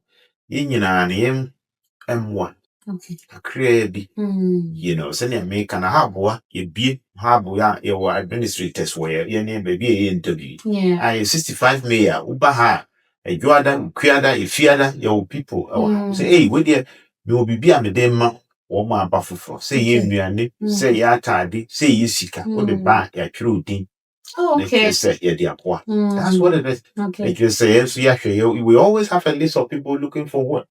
In M1. Okay. A create, send a make and a habwa, ye be have your administrators where your name baby interview. Yeah. I 65 mayor, Ubaha, a Juada, Kriada, a Fiada, your people. Say, hey, wait there, you will be a medema or my buffalo. Say, you say, ya tardy, say, you seek what the bar, ya true thing. Okay. Say, yeah, dear boy. That's what it is. Like you say, so yeah, we always have a list of people looking for work.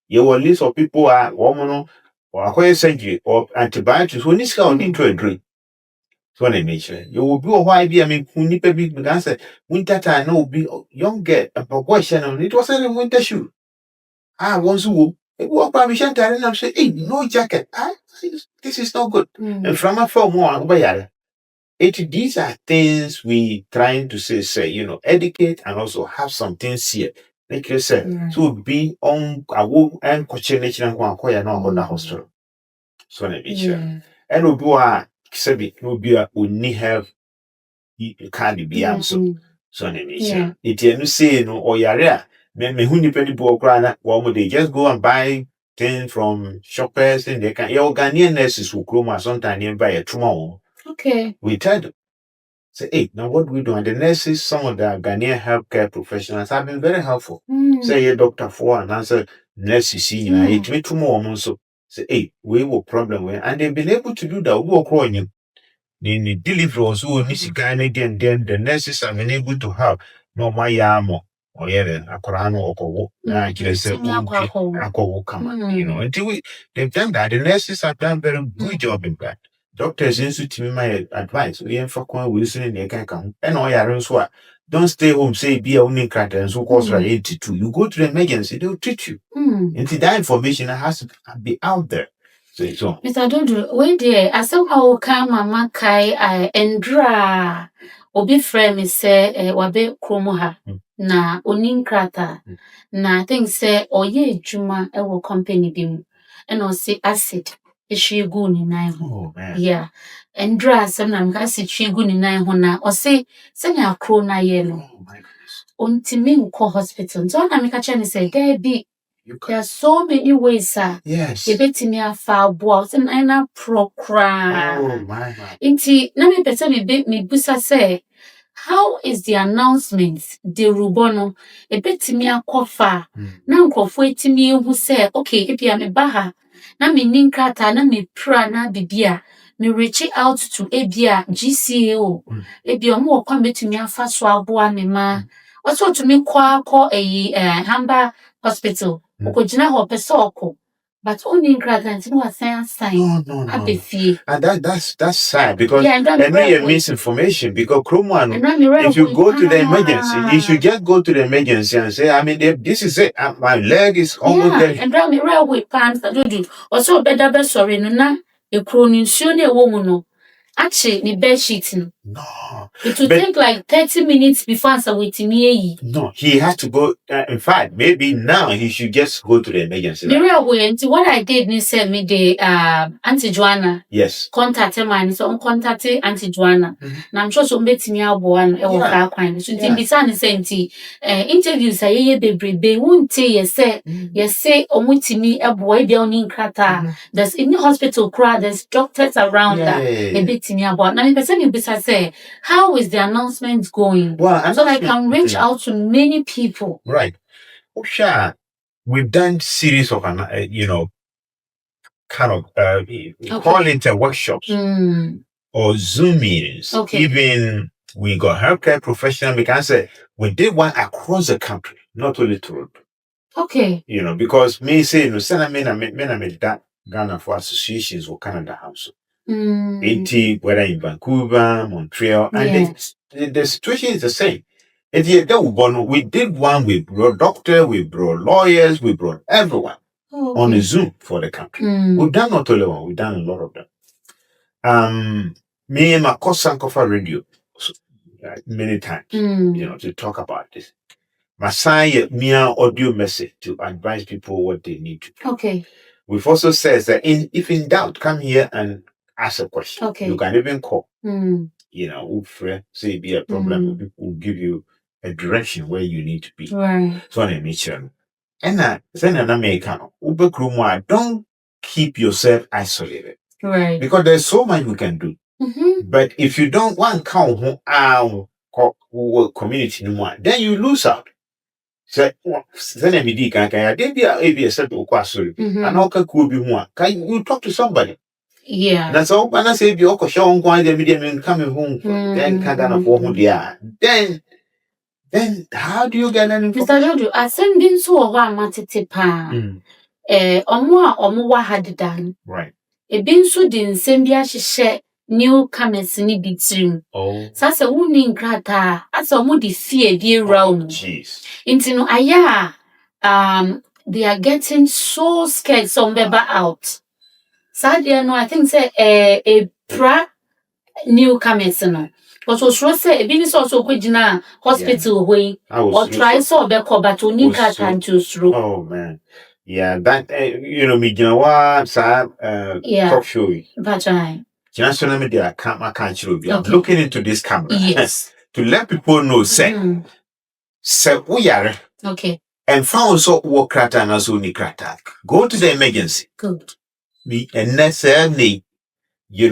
Your list of people are woman or a surgery or antibiotics when it's going into a drink. So in nature, you will be a why be. I mean, who nip a big answer. Winter time, no be young get a question. It wasn't a winter shoe. Once who it walk by Michelle and I'm saying, hey, no jacket. This is not good. And from a phone more, these are things we trying to say, educate and also have some things here. Like you said, so be on a womb and coaching nature and acquire no other hospital. So let me share. And we'll do a sabi no be a only have can't be so. So let me share. It you say no or yarea. Me who ni penny book they just go and buy things from shoppers and they can your Ghanaian nurses will come sometimes nearby a tomorrow. Okay. We tell them. Say, hey, now what we do? And the nurses, some of the Ghanaian healthcare professionals have been very helpful. Say, yeah, doctor for and answer nurses, it me tomorrow so say, hey, we will problem with, and they've been able to do that. We work on you. The delivery also this kind again, then the nurses have been able to have no my yamo or yeah, a Korano or Kowo. I just say, until they've done that. The nurses have done very good job in that. Doctors institute me my advice. We ain't for Wilson they can come. And all your so don't stay home, say be a only crater and so cause 82. You go to the emergency, they'll treat you. Until that information has to be out there. So Mr. Dodo, when there, I saw how come Mama Kai Endra Obi frame say wabe kromoha na onin krata na I think say oye juma ewo company bi mu and o say acid ehwe gu ni nan ho. Oh man. Yeah. Endra asem na mka acid hwe gu ni nan ho na o say na akro na ye no. Oh my goodness. Ontimi nkɔ hospital. So na meka che ni say there be there are so many ways, sir. Yes. You bet me a far boss and I na procra. Oh my. Inti na me pese me busa say, how is the announcement de rubono? E bet me a kofa. Na nkofo etimi hu say, okay, ebia me baha. Na me ninkrata na me pra na bibia. Me reach out to ebia GCAO. Ebia mo kwa betumi afa so aboa me ma. Also to me kwa Hamba Hospital. Okojina ho pese oko. But only grant no sign. No. And that's sad because and misinformation because if you go to the emergency, you should just go to the emergency and say, I mean, this is it. My leg is almost there. And me railway pants that do. Also better be sorry no na e kronin sure e wo mu no. Actually, the bed sheet. No. It will take like 30 minutes before answer waiting me. No, he has to go. In fact, maybe now he should just go to the emergency. The real way, what I did is send me the Auntie Joanna. Yes. Contact him and so contact Auntie Joanna. Now I'm sure so met me out one So the same interviews I they won't say yes say me a boy down in Krata. There's in the hospital crowd, there's doctors around that. About now, person say, how is the announcement going? Well, so I can reach out to many people. Right. Oh, sure. We've done series of kind of call it workshops or Zoom meetings. Okay. Even we got healthcare professionals. We can say we did one across the country, not only Toronto. Okay. Because me say no, send me that Ghana for associations or Canada House. 80, whether in Vancouver, Montreal, and the situation is the same. And we did one, we brought doctors, we brought lawyers, we brought everyone on a Zoom for the country. We've done not only one, we've done a lot of them. Me and my Sankofa radio many times, to talk about this. Masai mere audio message to advise people what they need to do. Okay. We've also said that if in doubt, come here and ask a question. Okay. You can even call. Say be a problem, people will give you a direction where you need to be. Right. So I meet you. And then an American, don't keep yourself isolated. Right. Because there's so much we can do. But if you don't want count community anymore, then you lose out. So then MD can be a set of question and how could be one. Can you talk to somebody? Yeah. That's all. When I say you show on the medium coming home, then can't afford who they are. Then how do you get any? Mr. Jojo, ascending so a one matete pa. Omo wa hadidan. Right. Ebi nso de nsɛm bi ahyehyɛ newcomers ni bi tirim. Sasa wuni nkrata asa omo de fear bi around. Jeez. Nti no aya they are getting so scared some beba out. Sadia no I think say a pra newcomers no. But was sure say ebi ni so also kwegyina hospital hoi or try so obekọ but oni nkrata nti osuro. Oh man. Yeah, that me Jinawa talk show. Vagina. Jinational media can't I'm looking into this camera. Yes. To let people know say we are okay. And found so work krata and also ni krata. Go to the emergency. Good. Me and necessarily, me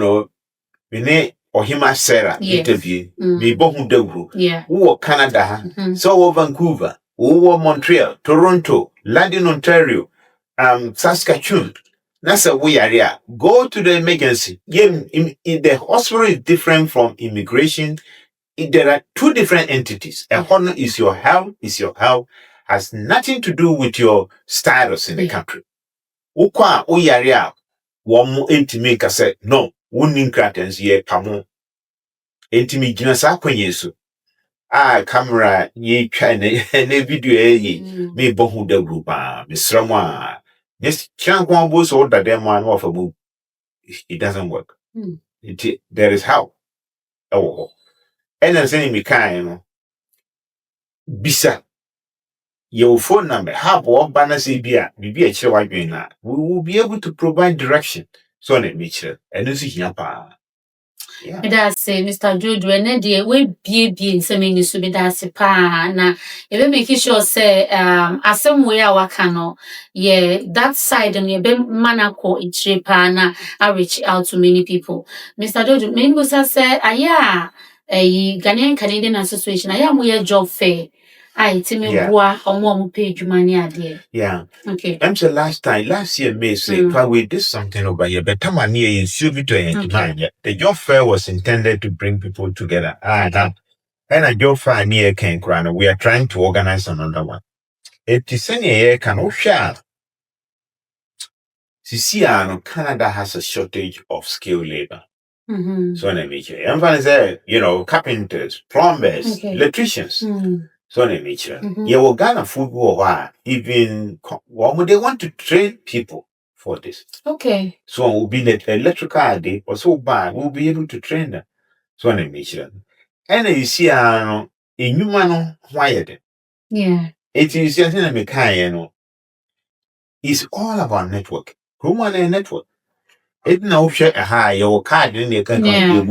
Ohemaa Sarah interview. Me bohu dewu. Yeah. Who Canada, so Vancouver, who Montreal, Toronto, London, Ontario, Saskatchewan. That's a we area. Go to the emergency. The hospital is different from immigration. There are two different entities. A honor is your health, has nothing to do with your status in the country. Ukwa uyaria wamu intimi kase no wunin kratens ye pamo intimi gina sa kwenyesu camera ye twa ne video ye me bohu da grupa me sramwa yes chankwa bo so da dem one of a move it doesn't work. There is how and say me kind bisa your phone number, have one banner CBA, maybe a chill white na. We will be able to provide direction. So let me chill. And this is yapa. Yeah. That's Mr. Jojo, and then we be some minutes to be that's a pa na even making sure say as some way our cano, yeah, that side and your manako it's pa na I reach out to many people. Mr. Jojo, maybe say a Ghanaian Canadian Association, I am a job fair. I tell me boa or more page money idea. Yeah. Okay. I'm the last year May say we did something over here, but time near in Sylvia the job fair was intended to bring people together. And a job fair near Ken Crown. We are trying to organize another one. It is any year can share. Canada has a shortage of skilled labor. So let me say, I'm going to say, carpenters, plumbers, electricians. So let me say, you Ghana food war, even they want to train people for this. Okay. So we'll be electrical day or so bad, we'll be able to train them. So let me say, and you see, a human wired. Yeah. It is something that me it's all about network. Human and network. It now share a high your card in the country. And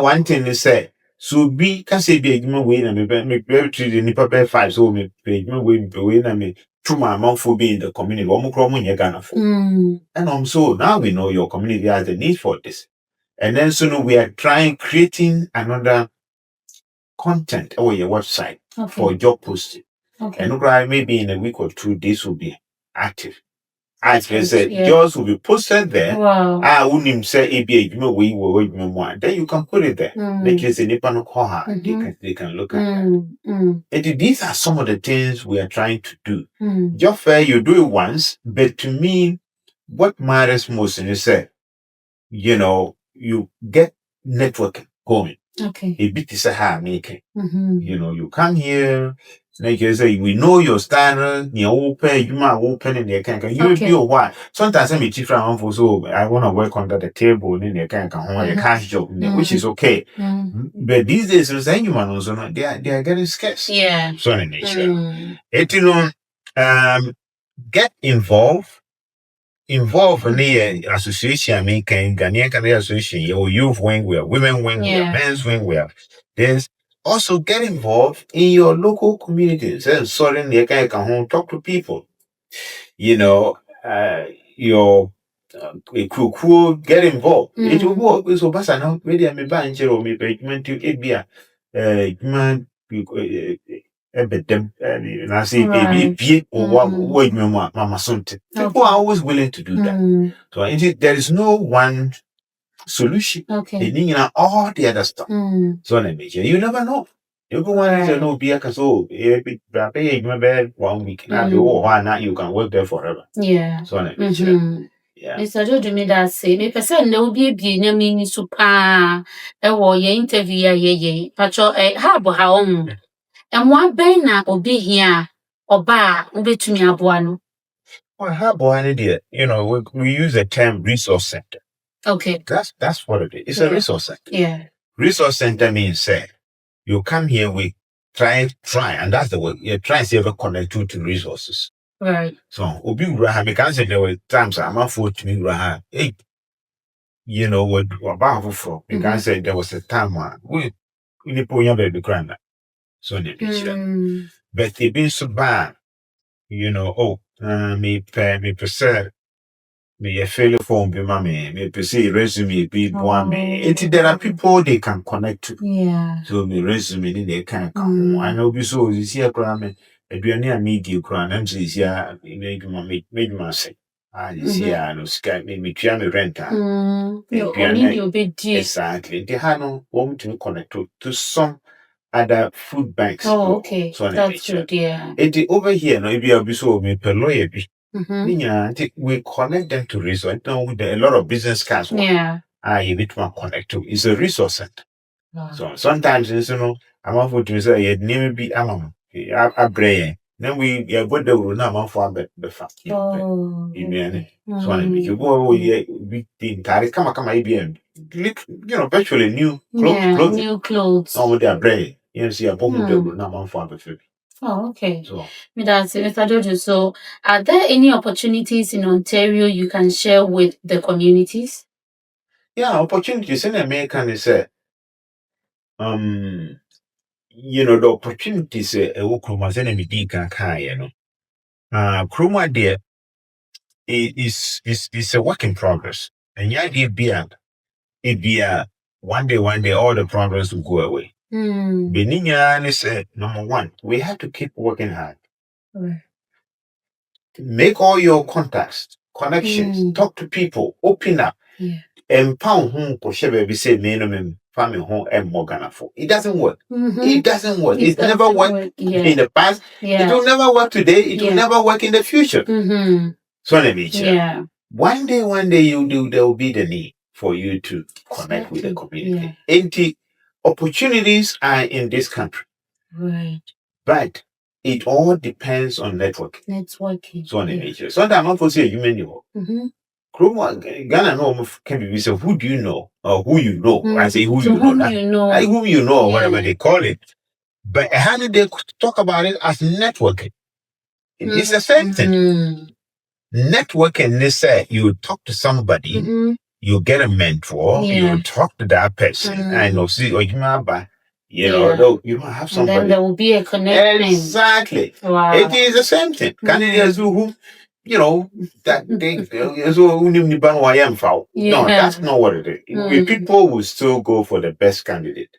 one thing you say, so be can say be a given way and me very treated in paper 5 so me pay way and me through my mouth for being in the community. One more you're gonna for. And so now we know your community has a need for this. And then soon we are creating another content or your website for job posting. And maybe in a week or 2 this will be active. As I said, yours will be posted there. Wow. I wouldn't say then you can put it there. Make it a Nippon call they can look at that. These are some of the things we are trying to do. Job fair, you do it once, but to me, what matters most is you get networking going. Okay. A bit is a hard making. You come here. Like you say, we know your standard, you might open in the can you do what? Sometimes I'm a chief for so I want to work under the table in the can a cash job, which is okay. But these days you man they are getting scarce. Yeah. So in nature. Get involved in the association making Ghanaian Canadian Association, your youth wing, we are women wing, we are men's wing, we are this. Also get involved in your local communities. Sorry, talk to people. Your get involved. It will work. So, Bassa now, maybe I'm a bancher or maybe it be a man. Them, and I say, baby, or what mama something. People are always willing to do that. So, there is no one solution. Okay. They need all the other stuff. So, you never know. Everyone is no be a so you 1 week now you can work there forever. Yeah. So, yeah. Mr. Jojo me that say me person na obi ebie nya me ni so pa e wo ye interview ya ye pacho ha bo ha on mo aben na obi hia oba obetumi aboa no. Well, how about idea? We use the term resource center. Okay. That's what it is. It's a resource center. Yeah. Resource center means you come here, we try, and that's the word. You try and see if connect you to resources. Right. So, Obi Uraha, can say there were times I'm not for to me Uraha. Hey, what about for? You can say there was a time when we put your baby grand. So, but it been so bad, me per me failure form be mommy, me per se resume be one me. There are people they can connect to. Yeah. So me resume they can come. I know be so you see a crime. Aduane a media kura na nse sia make my say you see no sky me tua me rent exactly the hano want to connect to some other food banks. Okay, so that's good. Yeah, it over here no be so me per lawyer bi we connect them to resource with a lot of business cards. Yeah, you need to connect to it's a resource center. So sometimes I'm off to say you never be a brain. Then we what the rule now for the fact. So you go we the come IBM. Virtually new clothes. New clothes. With their brain. See a bomb the rule now for the Oh, okay. So that's it, Mr. Jojo. So are there any opportunities in Ontario you can share with the communities? Yeah, opportunities in America is the opportunities Kruma Zenemi Dika Kaya, Kruma there is a work in progress. And the idea being it be one day all the progress will go away. Beninya said number one, we have to keep working hard. Right. Make all your contacts, connections, talk to people, open up. Empower home be say minimum family home and more Ghana for. It doesn't work. It doesn't work. It never worked in the past. It will never work today. It will never work in the future. So let me one day there will be the need for you to connect with the community. Opportunities are in this country. Right. But it all depends on networking. So let me sometimes I'm not for say human Ghana no can be said, who do you know or who you know? I say who you know, like whom you know or whatever they call it. But how did they talk about it as networking? It's the same thing. Networking, they say you talk to somebody, you get a mentor, you talk to that person, and see or you don't have somebody. And then there will be a connection. Exactly. Wow. It is the same thing. Canadians who that they so no, that's not what it is. People will still go for the best candidate.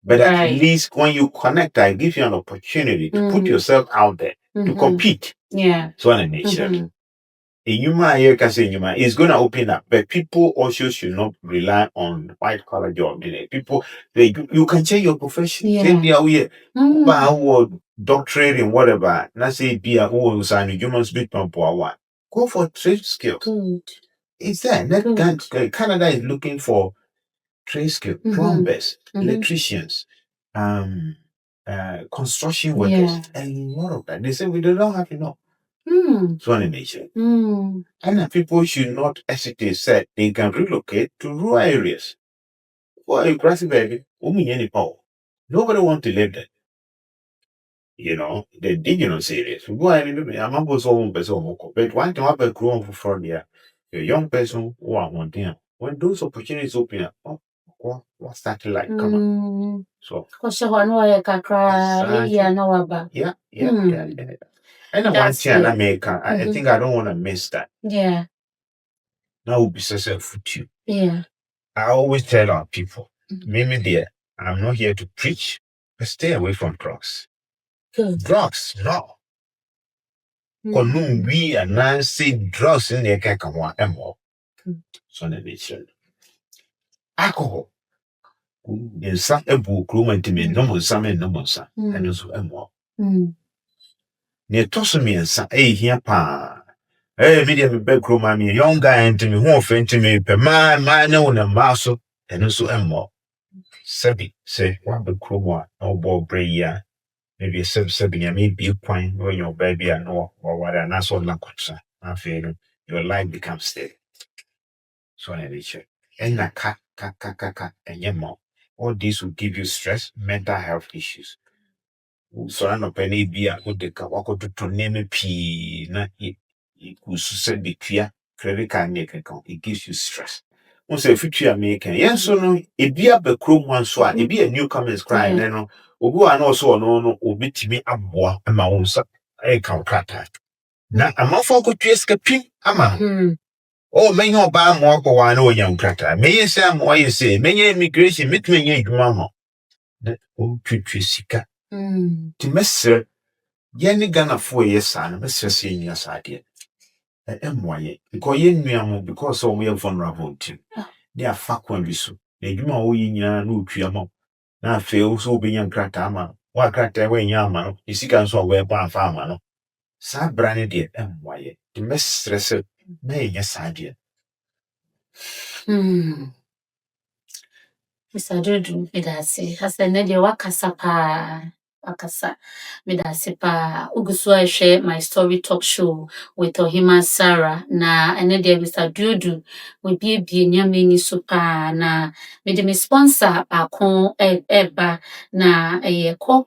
But at least when you connect, I give you an opportunity to put yourself out there to compete. Yeah. So in nature. It's going to open up, but people also should not rely on white collar job. People, you can change your profession. Doctorate in whatever. Let's say be a who sign human speak one. Go for trade skills. Good. It's there. Canada is looking for trade skills, plumbers, electricians, construction workers, and a lot of that. They say we don't have enough. So in nature. And people should not hesitate, said they can relocate to rural areas. For a grassy baby, nobody wants to live there. The indigenous areas. I'm not so but one time I've grown for there. A young person who are wanting when those opportunities open up, what's that like? Come on. So yeah. And one thing in America, I think I don't want to miss that. Yeah. Now will be successful. Yeah. I always tell our people, maybe there, I'm not here to preach, but stay away from drugs. Good. Drugs, no. We and Nancy drugs in the Kakawa emo. So the alcohol. In some ebu crewmentime, no more some and no more son, and also emo. Near Tosumi and San here pa. Medium bed crew, mammy, a young guy and to me, who offend to me, per my known and muscle, and also emo. Sebi say one big crew, no ball bray ya. Maybe a sub-7 may be a point when your baby are no or what an asshole lacusa. I feel your life becomes steady. So I nature. And a cat, and yammo. All this will give you stress, mental health issues. So I know penny be a good decawako to name a P. Na it could said be clear, credit card make account. It gives you stress. Once a future American, yes, so no, it be up a chrome one swat, it be a newcomer's crying, no. Obu and also no obi timi aboa ma wo nsa e ka krata na amafo ko escaping ama o menyo ba mo ko wa na onya krata meye se mo ye se menye immigration mitmenye adwuma ho na o twetwe sika ti mesre ye ni Ghana fo ye sa na mesre se nya sa de moye because ye nuamo because o mo ye vulnerable team they are fakwan bi so na adwuma wo yi nya na otwa ma na afei so obenya krata ama wa krata we nya ama no isika nso we ba afa ama no sa brane de emwaye the mess stress na enya sa de Mr. Duodo, medase. Hasa nede wakasa pa. Wakasa. Medase pa. Uguswa share my story talk show with Ohemaa Sarah. Na enede Mr. Duodo. We be nyame ni so pa. Na mede me sponsor akon eba. Na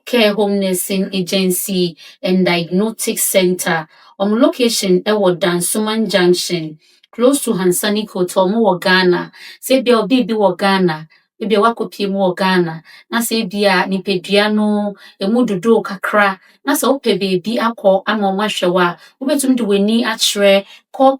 care home nursing agency and diagnostic center. Location ewo Dansuman Junction. Close to Hansani Hotel mo Ghana. Say be obi Ghana. Ebi wakopie mu Ghana na sɛ ebia nipadua no emu dodo kakra na sɛ wopɛ beebi akɔ ama ɔmo ahwɛ wo a wobɛtumi de w'ani akyerɛ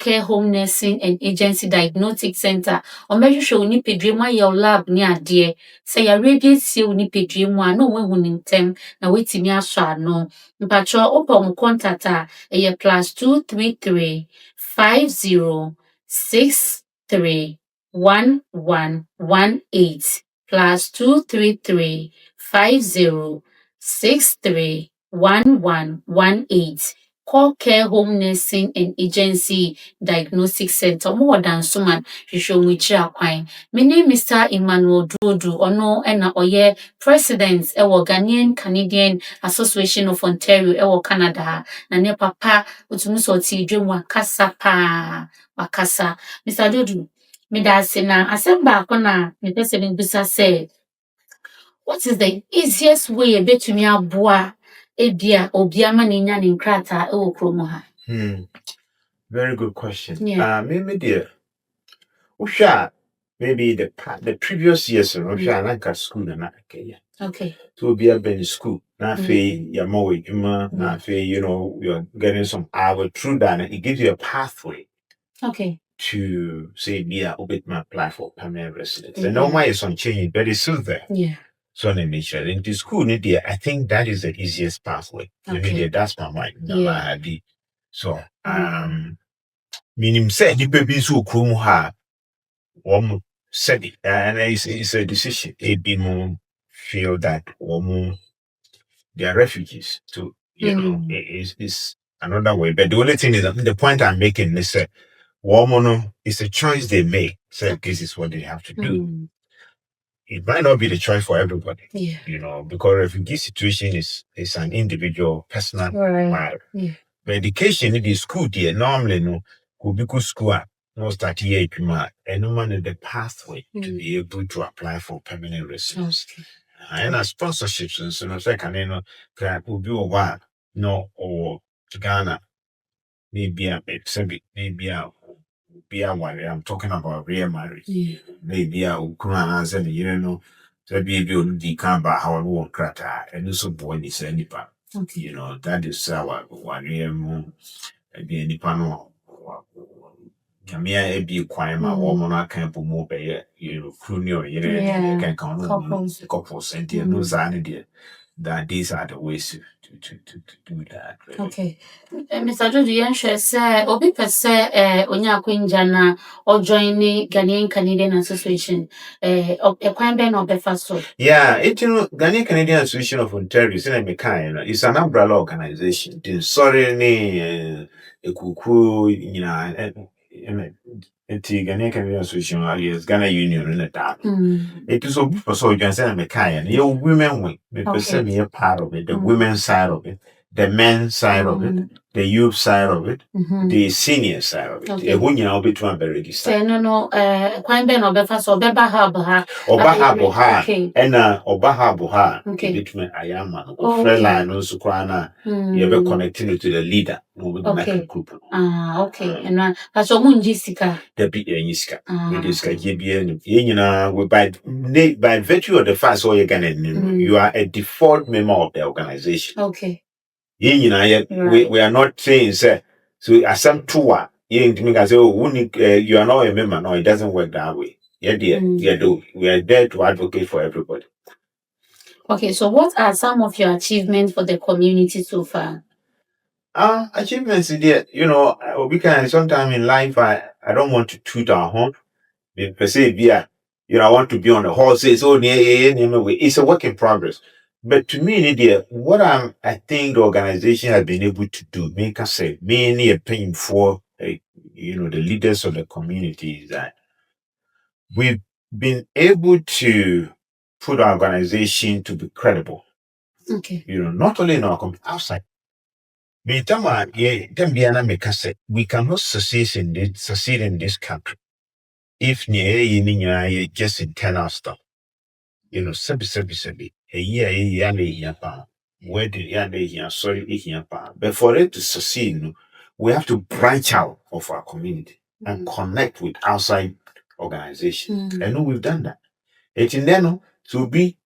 care home nursing and agency diagnostic center ɔmɛhwehwɛ wo nipadua mu ayɛ wo lab ne adeɛ sɛ yare bi esie wo nipadua mu a na ɔmo ehu ne ntɛm na woetumi asɔ ano mpakyɛ wopɛ ɔmo contact a ɛyɛ +233 5063 1118 +233 5063 1118 care home nursing and agency diagnostic center mo Dansuman hwehwɛ mu kyerɛ akwan me name Mr. Emmanuel Duodo ɔno ɛna ɔyɛ president ɛwɔ Ghanaian Canadian Association of Ontario ɛwɔ Canada na ne papa otumi sɛ ɔte dwom akasa paa wakasa Mr. Duodo medase na asɛm baako na mepɛ sɛ mebisa sɛ what is the easiest way ebetumi aboa ebia obi ama ne nya ne nkrataa ɛwɔ kurom ha? Very good question. Maybe dear Usha maybe the previous years Usha like school na okay. Okay. So be a ben school. Na fe ya mo juma na fe you're getting some hour through that and it gives you a pathway. Okay. To say be a bit my apply for permanent residence. And no is on change, but it's still there. Yeah. So in nature into school, I think that is the easiest pathway. Okay. That's my mind. Yeah. So meaning said the baby so krum ha said it and it's a decision. It be more feel that they are refugees to is another way. But the only thing is the point I'm making is that it's a choice they make. So this is what they have to do. It might not be the choice for everybody. Yeah. Because refugee situation is an individual personal matter. Yeah. But education in the school there normally could be good school no start here and no man the pathway to be able to apply for permanent residence. Okay. And sponsorships and so can be one or to Ghana maybe I'm talking about real marriage. Yeah. Maybe I will come and say, so be on the camera how I won't crater and also born is any part. Okay. That is our one real moon. Be any panel Kamia be quite my woman, I can't put more by Crunio, can count couples and dear no sanity. That these are the ways to do that. Really. Okay. Mr. Jojo, yɛnhwɛ sɛ obi pɛ sɛ onya akwangya na ɔjoin Ghanaian Canadian Association ɛkwan bɛn na ɔbɛfa so? Yeah, Ghanaian Canadian Association of Ontario, it's an umbrella organization. Sorry, Ekuku, Ghanaian Canadian Association, alias Ghana Union in the town. It is so good so you can say your women wing, me a part of it, the women's side of it, the men's side of it, the youth side of it, the senior side of it. A woman will be to register. Say no, quite ben or befas or beba haboha. And Obaha Boha, between Ayama, or Frela, no Sukrana, you ever connected to the leader, group. Okay, and that's your moon Jessica. The big Yaniska. It is by virtue of the fact so you are a default member of the organization. Okay. We are not saying, sir, so as some tour, you are not a member. No, it doesn't work that way. Yeah, dear. We are there to advocate for everybody. Okay, so what are some of your achievements for the community so far? Achievements, dear. We can sometime in life. I don't want to toot our horn. Per se, I want to be on the horses. It's a work in progress. But to me, dear, what I think the organization has been able to do, make us say, mainly a paying for, the leaders of the community is that we've been able to put our organization to be credible. Okay. Not only in our community, outside. We cannot succeed in this country if just internal stuff. Sebi. A year, where the sorry, but for it to succeed, we have to branch out of our community and connect with outside organizations. And we've done that. It's in there, to be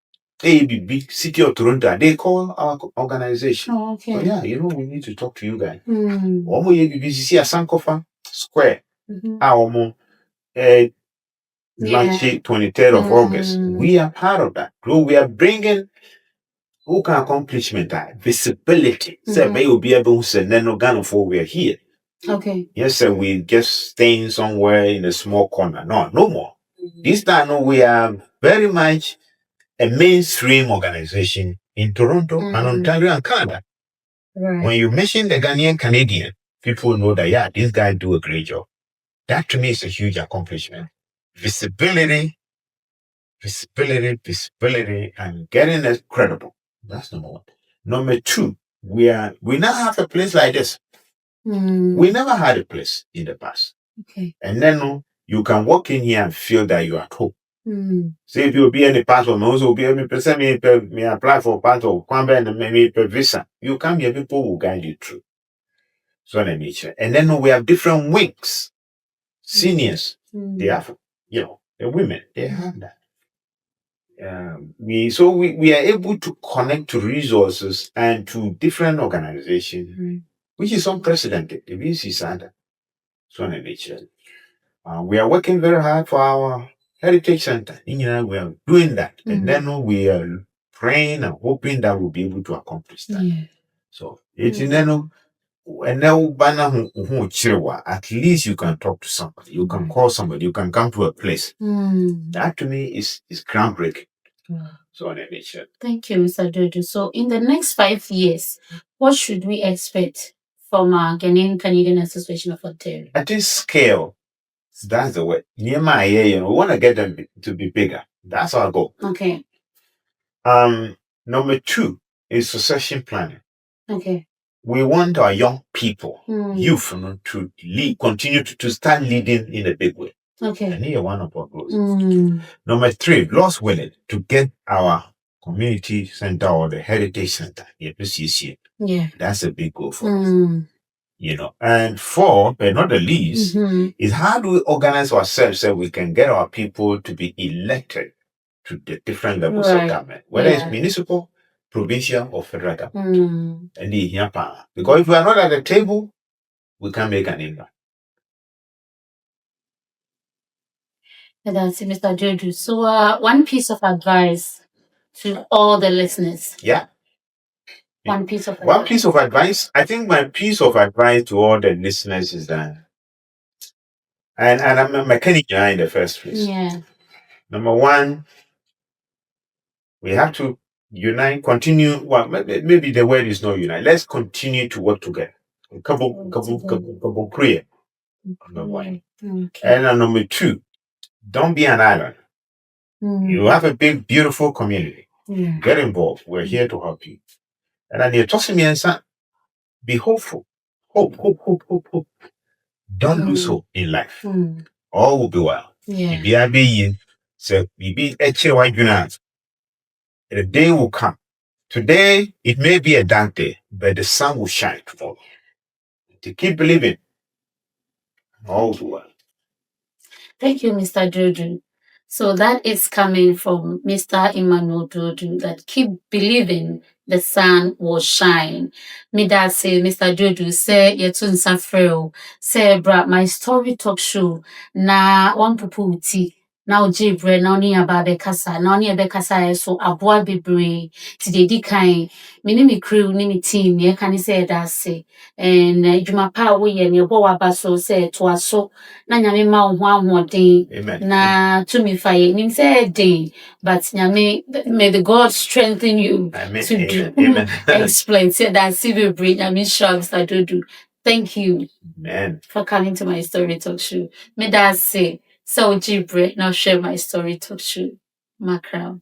ABB, City of Toronto, they call our organization. Oh, okay. So yeah, we need to talk to you guys. Omo ABB, a Sankofa Square. Omo, launch 23rd of August. We are part of that. So we are bringing accomplishment, visibility. Say, may you be able to say, no Ghana for we are here. Okay. Yes, sir. We just staying somewhere in a small corner. No more. This time, we are very much a mainstream organization in Toronto and Ontario and Canada. Right. When you mention the Ghanaian Canadian, people know that, these guys do a great job. That to me is a huge accomplishment. Visibility, and getting it credible. That's number one. Number two, we now have a place like this. We never had a place in the past. Okay. And then you can walk in here and feel that you're at home. Say if you'll be any passport, also be able to me apply for passport, and maybe visa. You come here, people will guide you through. So nature. And then we have different wings. Seniors, they have, the women, they have that. We are able to connect to resources and to different organizations, which is unprecedented. The BC Sanda. So nature. We are working very hard for our heritage center. We are doing that. And then we are praying and hoping that we'll be able to accomplish that. Yeah. So it's and now at least you can talk to somebody, you can call somebody, you can come to a place. That to me is groundbreaking. So nature. Thank you, Mr. Duodo. So in the next 5 years, what should we expect from our Ghanaian Canadian Association of Ontario? At this scale, that's the way. Near my we want to get them to be bigger. That's our goal. Okay. Number two is succession planning. Okay. We want our young people, youth, to lead, continue to start leading in a big way. Okay. And here one of our goals. Number three, Lost willing to get our community center or the heritage center. Yeah. That's a big goal for us. And four, but not the least, is how do we organize ourselves so we can get our people to be elected to the different levels of government, whether it's municipal, provincial, or federal government. And because if we are not at the table, we can't make an impact. That's it, Mr. Duodo. So, one piece of advice to all the listeners. Yeah. One piece of One advice. piece of advice. I think my piece of advice to all the listeners is that, and I'm a mechanic in the first place. Yeah. Number one, we have to unite, continue. Well, maybe the word is not unite. Let's continue to work together. Couple prayer. Number one. Okay. And number two, don't be an island. You have a big, beautiful community. Get involved. We're here to help you. And then you're tossing me and son, be hopeful. Hope. Don't lose hope in life. All will be well. Yeah. So, the day will come. Today, it may be a dark day, but the sun will shine tomorrow. To keep believing, all will be well. Thank you, Mr. Duodo. So that is coming from Mr. Emmanuel Duodo, that keep believing the sun will shine. Me that say, Mr. Duodo, say, yetun safreo, say, bra, my story talk show, na one puputi, na oje bre, na oni ababe kasa, na oni abe kasa so aboa bebre, ti dedi kai, me me crew, ni me team, ye can say that say, and juma pa we ye, ni obo wabaso, say, to aso, na nyame ma wo ho ahoɔden na tumi fa yɛ nim sɛ ɛden but nyame may the God strengthen you to do exploit that civil bridge. Nyame nhyira Mr. Duodo. Thank you for coming to my story talk show. Me that say so wogye berɛ na ɔhwɛ my story talk show. Macra.